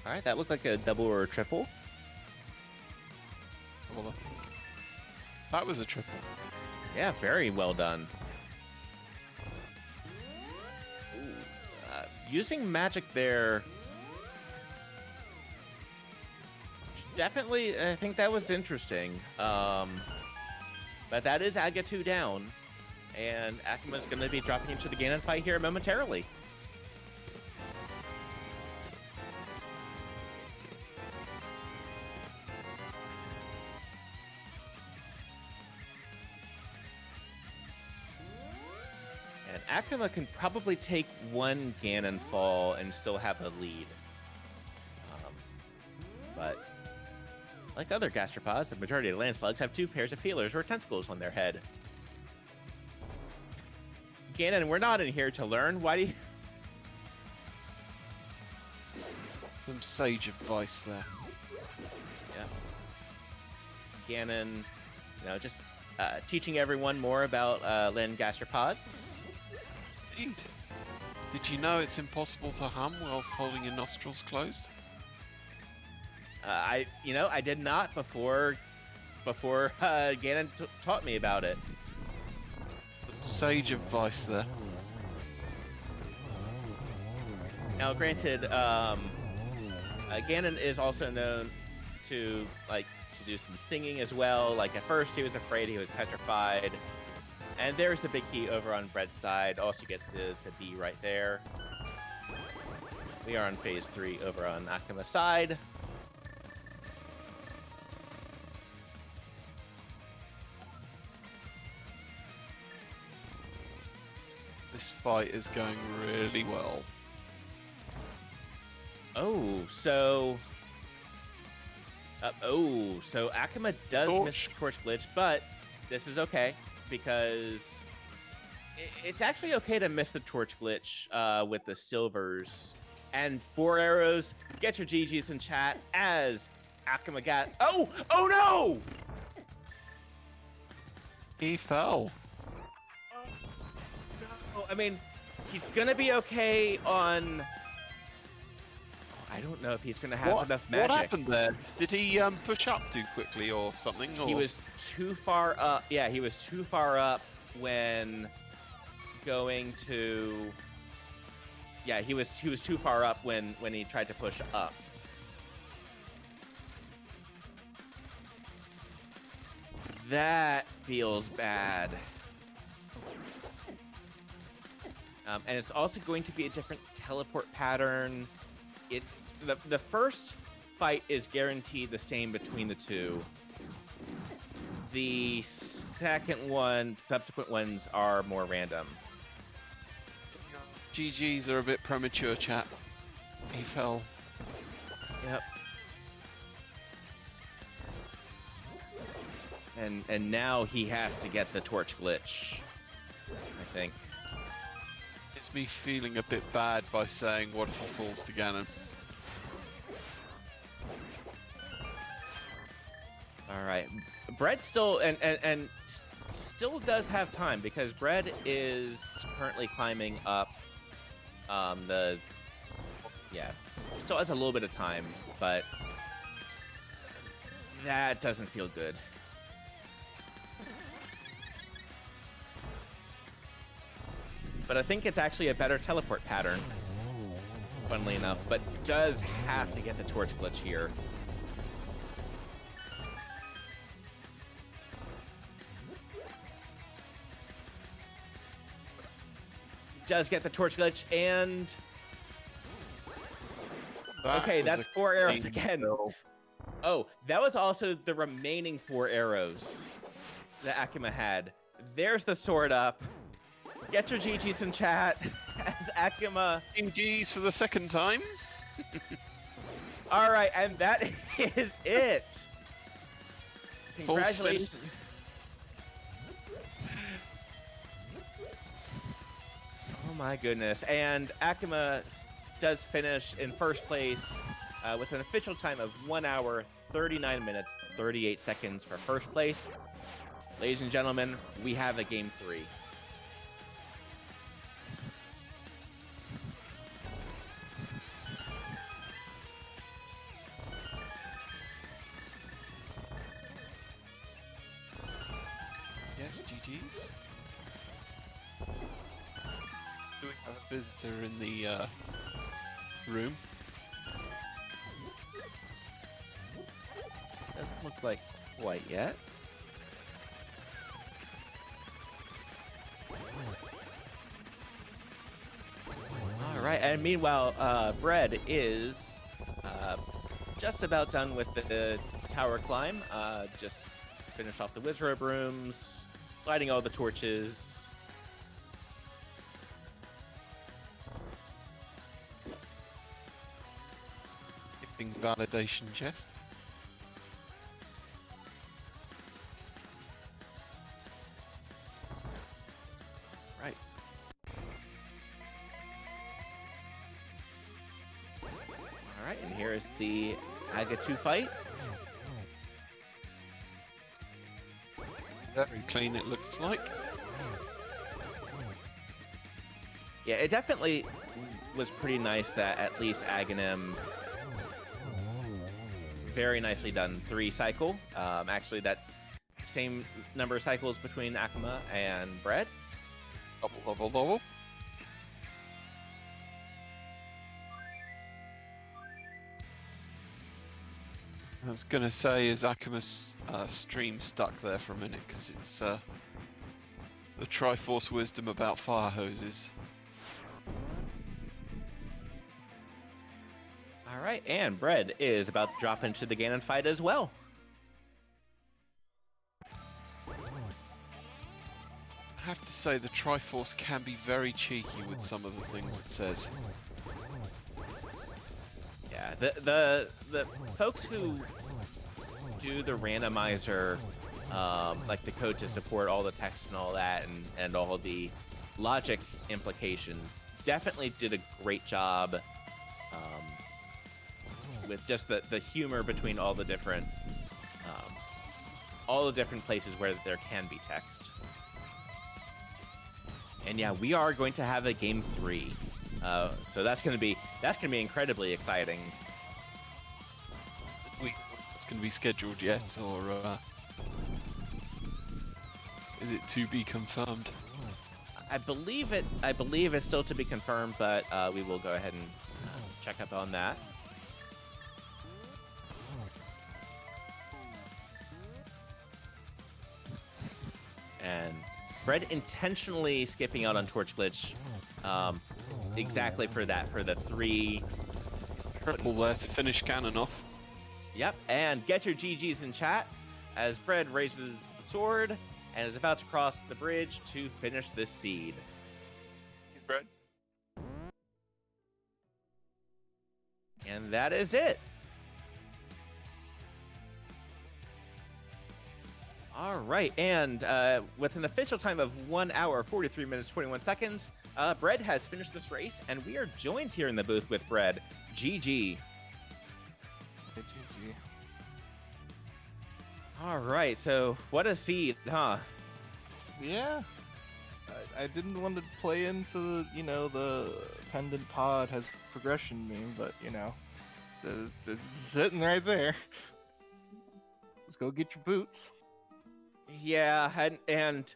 All right, that looked like a double or a triple. Well, that was a triple. Yeah, very well done. Ooh, using magic there. Definitely, I think that was interesting. But that is Aga 2 down, and Akuma's going to be dropping into the Ganon fight here momentarily. And Akuma can probably take one Ganon fall and still have a lead. But like other gastropods, the majority of land slugs have 2 pairs of feelers or tentacles on their head. Ganon, we're not in here to learn. Why do you... Some sage advice there. Yeah. Ganon, just teaching everyone more about land gastropods. Indeed. Did you know it's impossible to hum whilst holding your nostrils closed? I did not before Ganon taught me about it. Some sage advice there. Now, granted, Ganon is also known to do some singing as well. Like, at first he was afraid, he was petrified. And there's the big key over on Bread's side. Also gets the B right there. We are on phase 3 over on Akuma's side. This fight is going really well. So Akuma does miss the torch glitch, but this is okay because it's actually okay to miss the torch glitch with the silvers. And 4 arrows, get your GGs in chat as Akumagath. Oh no! He fell. Oh, I mean, he's gonna be okay on... I don't know if he's gonna have enough magic. What happened there? Did he push up too quickly or something? Or... He was too far up. Yeah, he was too far up when going to... Yeah, he was too far up when he tried to push up. That feels bad. And it's also going to be a different teleport pattern. It's the first fight is guaranteed the same between the two. The subsequent ones are more random. GGs are a bit premature, chat. He fell. Yep. And now he has to get the torch glitch, I think. It's me feeling a bit bad by saying, what if he falls to Ganon? All right, Bread still and still does have time because Bread is currently climbing up. Still has a little bit of time, but that doesn't feel good. But I think it's actually a better teleport pattern, funnily enough, but does have to get the torch glitch here. Does get the torch glitch, and... Okay, that's 4 arrows again. Oh, that was also the remaining 4 arrows that Akuma had. There's the sword up. Get your GGs in chat as Akuma. GGs for the second time. All right, and that is it. Congratulations. Oh my goodness. And Akuma does finish in first place with an official time of 1 hour, 39 minutes, 38 seconds for first place. Ladies and gentlemen, we have a game 3. Yes, GG's. Do we have a visitor in the room? like quite yet. All right, and meanwhile, Bread is just about done with the tower climb. Just finished off the wizard rooms, lighting all the torches. Giving validation chest. Right. All right, and here is the Aga 2 fight. Very clean, it looks like. Yeah, it definitely was pretty nice that at least Aghanim, very nicely done 3 cycle. Actually, that same number of cycles between Akuma and Bread. Double. I was gonna say, is Akuma's stream stuck there for a minute because it's the Triforce wisdom about fire hoses. All right, and Bread is about to drop into the Ganon fight as well. I have to say, the Triforce can be very cheeky with some of the things it says. Yeah, the folks who do the randomizer, like the code to support all the text and all that, and all the logic implications, definitely did a great job with just the humor between all the different places where there can be text. And yeah, we are going to have a game 3, so that's gonna be incredibly exciting. It's going to be scheduled yet, or is it to be confirmed? I believe it's still to be confirmed, but we will go ahead and check up on that. And Bread intentionally skipping out on Torch Glitch, exactly for that, for the 3 Triple there to finish Cannon off. Yep, and get your GGs in chat as Bread raises the sword and is about to cross the bridge to finish this seed. He's Bread. And that is it. All right, and with an official time of 1 hour, 43 minutes, 21 seconds, Bread has finished this race, and we are joined here in the booth with Bread. GG. GG. All right, so what a seed, huh? Yeah. I didn't want to play into the pendant pod has progression meme, but it's sitting right there. Let's go get your boots. Yeah, and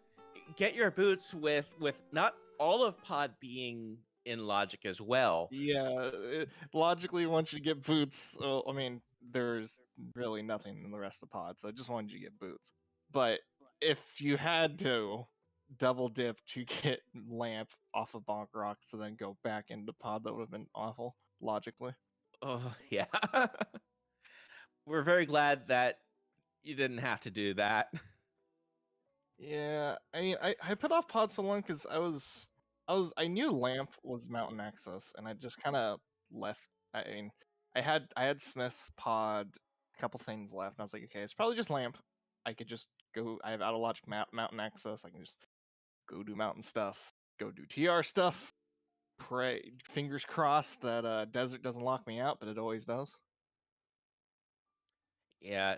get your boots with not all of pod being in logic as well. Yeah, logically, once you get boots, well, I mean, there's really nothing in the rest of pod, so I just wanted you to get boots. But if you had to double dip to get lamp off of Bonk Rocks to then go back into pod, that would have been awful, logically. Oh, yeah. We're very glad that you didn't have to do that. Yeah, I mean, I put off pod so long because I knew lamp was mountain access, and I just kind of left. I mean, I had Smith's pod, a couple things left, and I was like, okay, it's probably just lamp. I could just go. I have out of logic mountain access. I can just go do mountain stuff, go do TR stuff. Pray, fingers crossed that desert doesn't lock me out, but it always does. Yeah,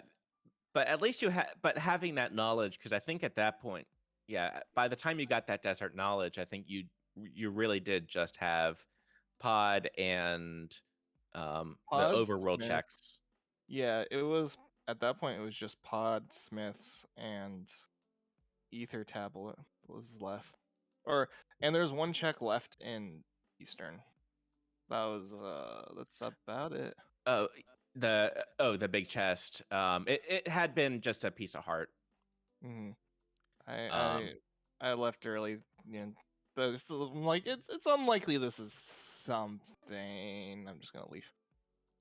but at least but having that knowledge, because I think at that point, yeah, by the time you got that desert knowledge, I think you really did just have pod and the Pod overworld Smith. checks. Yeah, it was at that point. It was just pod Smiths and ether tablet was left, and there's one check left in Eastern. That's about it. Oh, the big chest. It had been just a piece of heart. Hmm. I Um, I left early. You know, I'm like it's unlikely this is something. I'm just gonna leave.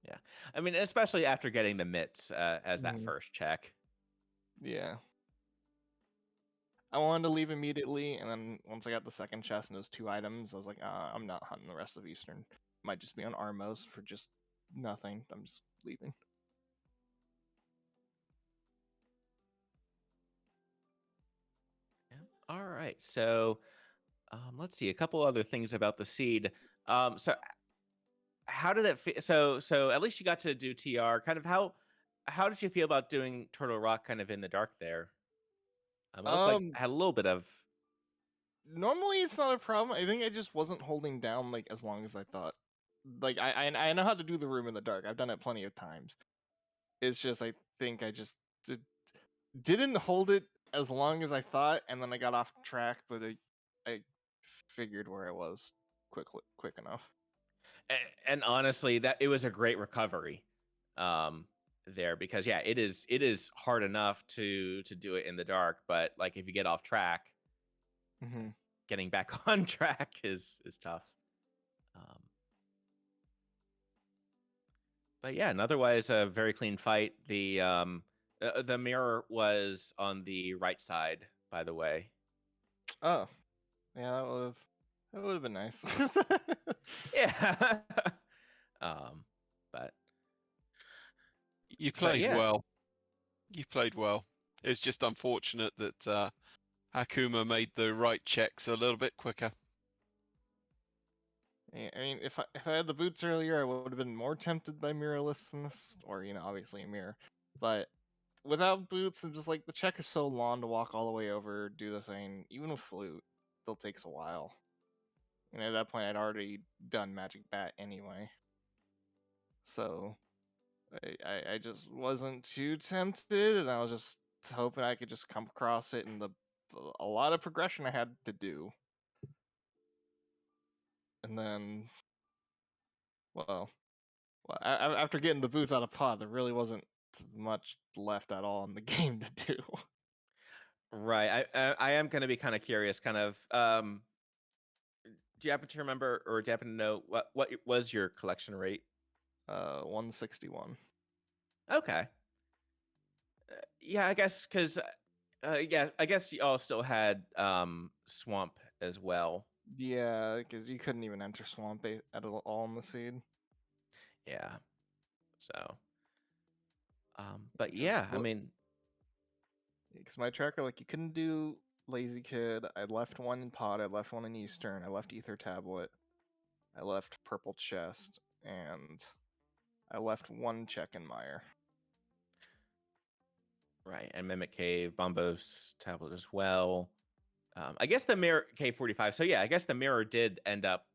yeah, I mean, especially after getting the mitts as that Mhm. first check. Yeah. I wanted to leave immediately, and then once I got the second chest and those 2 items, I was like, I'm not hunting the rest of Eastern. Might just be on Armos for just nothing. I'm just leaving. Yeah. All right, so let's see a couple other things about the seed. So how did it feel? So at least you got to do TR. Kind of how did you feel about doing Turtle Rock kind of in the dark there? It looked like Um, I had a little bit of Normally it's not a problem. I think I just wasn't holding down like as long as I thought. Like I know how to do the room in the dark. I've done it plenty of times. It's just I think I just didn't hold it as long as I thought, and then I got off track. But I figured where I was quick enough. and honestly, that it was a great recovery um there because yeah, it is hard enough to do it in the dark, but like if you get off track, Hmm. getting back on track is tough. Um but yeah, and otherwise a very clean fight. The mirror was on the right side, by the way. Oh, yeah, that would have been nice. Yeah. um but You but played yeah. well. You played well. It's just unfortunate that Hakuma made the right checks a little bit quicker. I mean, if I had the boots earlier, I would have been more tempted by mirrorless than this, or obviously a mirror. But without boots, I'm just like the check is so long to walk all the way over, do the thing. Even with flute, still takes a while. And at that point, I'd already done magic bat anyway, so I just wasn't too tempted, and I was just hoping I could just come across it in the a lot of progression I had to do, and then well. Well, after getting the boots out of pod, there really wasn't much left at all in the game to do. Right. I am going to be kind of curious. Kind of. Do you happen to remember, or do you happen to know what was your collection rate? 161. Okay. Yeah, I guess because yeah, I guess y'all still had swamp as well. Yeah, because you couldn't even enter swamp at all in the seed. Yeah. So. But yeah, Because I mean, my tracker, like, you couldn't do Lazy Kid. I left one in pod. I left one in Eastern. I left Ether Tablet. I left Purple Chest, and I left one check in Meyer. right, and Mimic Cave, Bombo's tablet as well. I guess the mirror K45. So yeah, I guess the mirror did end up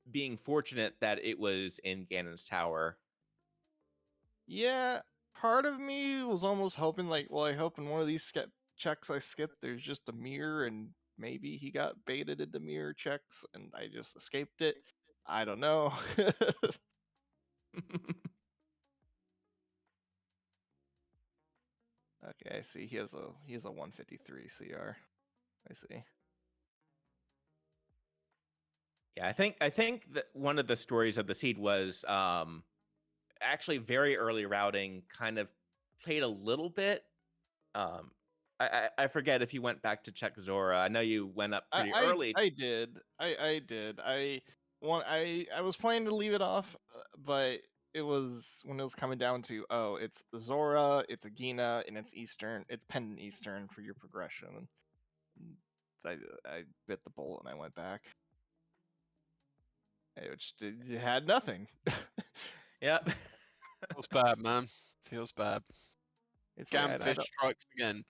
being fortunate that it was in Ganon's tower. Yeah, part of me was almost hoping, like, well, I hope in one of these checks I skipped, there's just a mirror, and maybe he got baited into mirror checks, and I just escaped it. I don't know. Okay, I see. He has a 153 CR. I see. Yeah, I think that one of the stories of the seed was actually very early routing kind of played a little bit. Um, I forget if you went back to check Zora. I know you went up I pretty I, early. I did. I did. I was planning to leave it off, but it was when it was coming down to, oh, it's Zora, it's Agina, and it's Eastern. It's pendant Eastern for your progression. I bit the bullet and I went back. It had nothing. Yep. Feels bad, man. Feels bad. It's like I Gamfish don't. strikes again.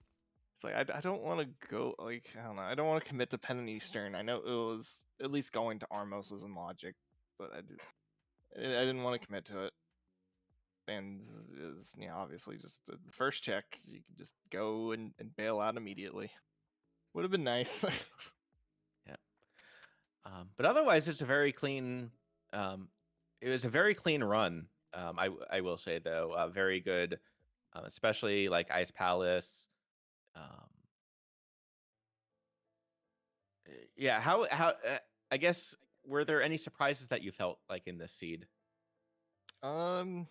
It's like I don't want to go, like, I don't know. I don't want to commit to pendant Eastern. I know it was at least going to Armos was in logic, but I didn't want to commit to it. And is obviously just the first check. You can just go and bail out immediately. Would have been nice. Yeah. But otherwise, it's a very clean. Um, it was a very clean run I will say though, very good, especially like Ice Palace. Um, yeah, how I guess were there any surprises that you felt like in this seed? Um,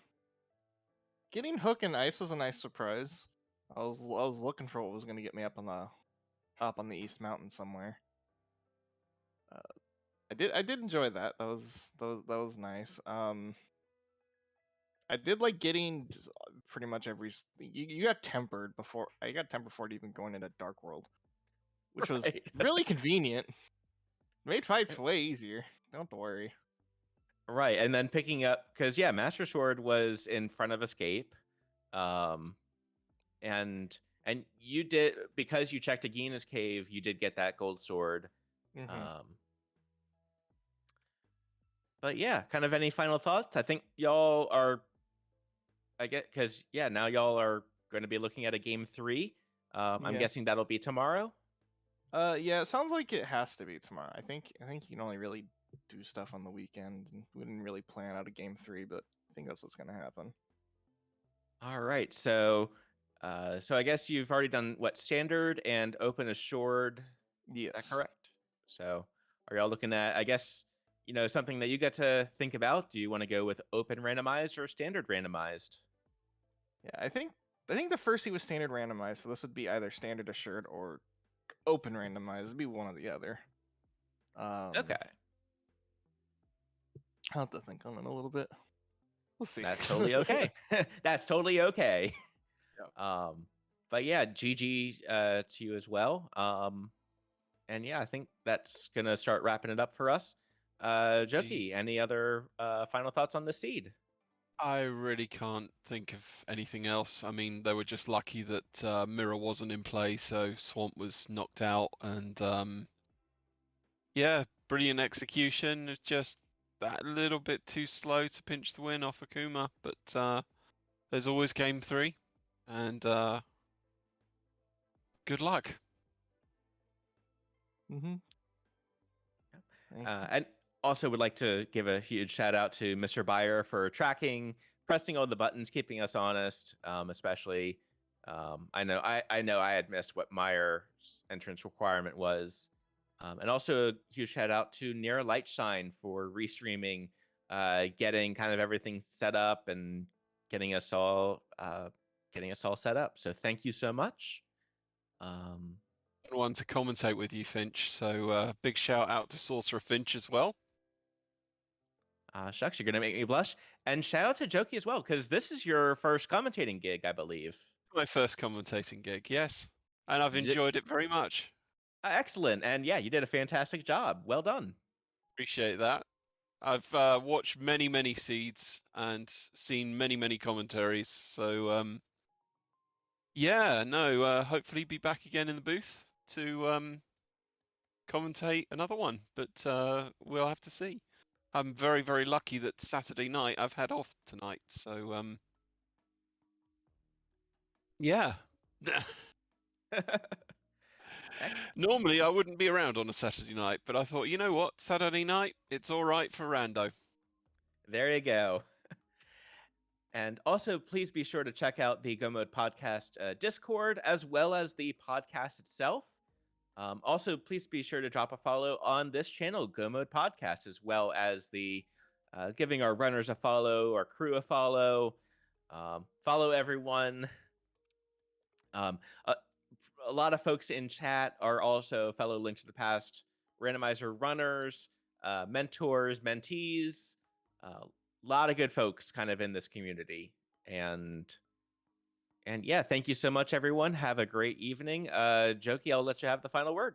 getting Hook and Ice was a nice surprise. I was looking for what was gonna get me up on the East Mountain somewhere. Uh, I did enjoy that. That was nice. I did like getting pretty much you got tempered before I got tempered before even going into Dark World, which was Right. really convenient. Made fights way easier. Don't have to worry. Right, and then picking up because yeah, Master Sword was in front of Escape, um, and you did because you checked Agina's cave, you did get that gold sword. Hmm. Um, but yeah, kind of any final thoughts? I think y'all are. I get because yeah, now y'all are going to be looking at a game 3. I'm Yeah. guessing that'll be tomorrow. Yeah. It sounds like it has to be tomorrow. I think you can only really do stuff on the weekend, and we didn't really plan out a game 3, but I think that's what's gonna happen. All right, so I guess you've already done what standard and open assured. Is that Yes. correct? So, are y'all looking at, I guess, something that you get to think about? Do you want to go with open randomized or standard randomized? Yeah. I think the first seed was standard randomized, so this would be either standard assured or open randomized. It'd be one or the other. Okay, I'll have to think on it a little bit. We'll see. that's totally okay. That's totally okay. Yep. But yeah, GG to you as well. And yeah, I think that's gonna start wrapping it up for us. Joki, any other final thoughts on the seed? I really can't think of anything else. I mean, they were just lucky that Mirror wasn't in play, so Swamp was knocked out, and yeah, brilliant execution. It's just that little bit too slow to pinch the win off Akuma, but there's always game 3, and good luck. Mm-hmm. Thank you. And also would like to give a huge shout out to Mr. Byer for tracking, pressing all the buttons, keeping us honest. Especially, I know I had missed what Meyer's entrance requirement was, and also a huge shout out to Nira Lightshine for restreaming, getting kind of everything set up and getting us all set up. So thank you so much. Um, One to commentate with you, Finch. So big shout out to Sorcerer Finch as well. Shucks, you're gonna make me blush. And shout out to Joki as well, because this is your first commentating gig, I believe. My first commentating gig, yes, and I've You did enjoyed it very much. excellent, and yeah, you did a fantastic job. Well done. Appreciate that. I've watched many seeds and seen many commentaries. So yeah, no, hopefully be back again in the booth to commentate another one, but we'll have to see. I'm very lucky that Saturday night I've had off tonight, so yeah. Normally I wouldn't be around on a Saturday night, but I thought, you know what, Saturday night, it's all right for Rando. There you go. And also, please be sure to check out the Go Mode Podcast Discord as well as the podcast itself. Also, please be sure to drop a follow on this channel, Go Mode Podcast, as well as the giving our runners a follow, our crew a follow. Follow everyone. Um, a lot of folks in chat are also fellow Link to the Past randomizer runners, mentors, mentees. A lot of good folks kind of in this community. And yeah, thank you so much, everyone. Have a great evening. Joki, I'll let you have the final word.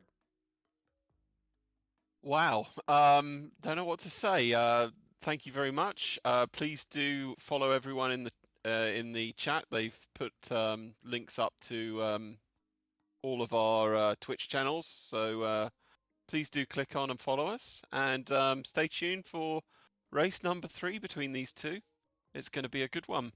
Wow. Don't know what to say. Thank you very much. Please do follow everyone in the chat. They've put links up to all of our Twitch channels, so please do click on and follow us, and stay tuned for race number 3 between these two. It's going to be a good one.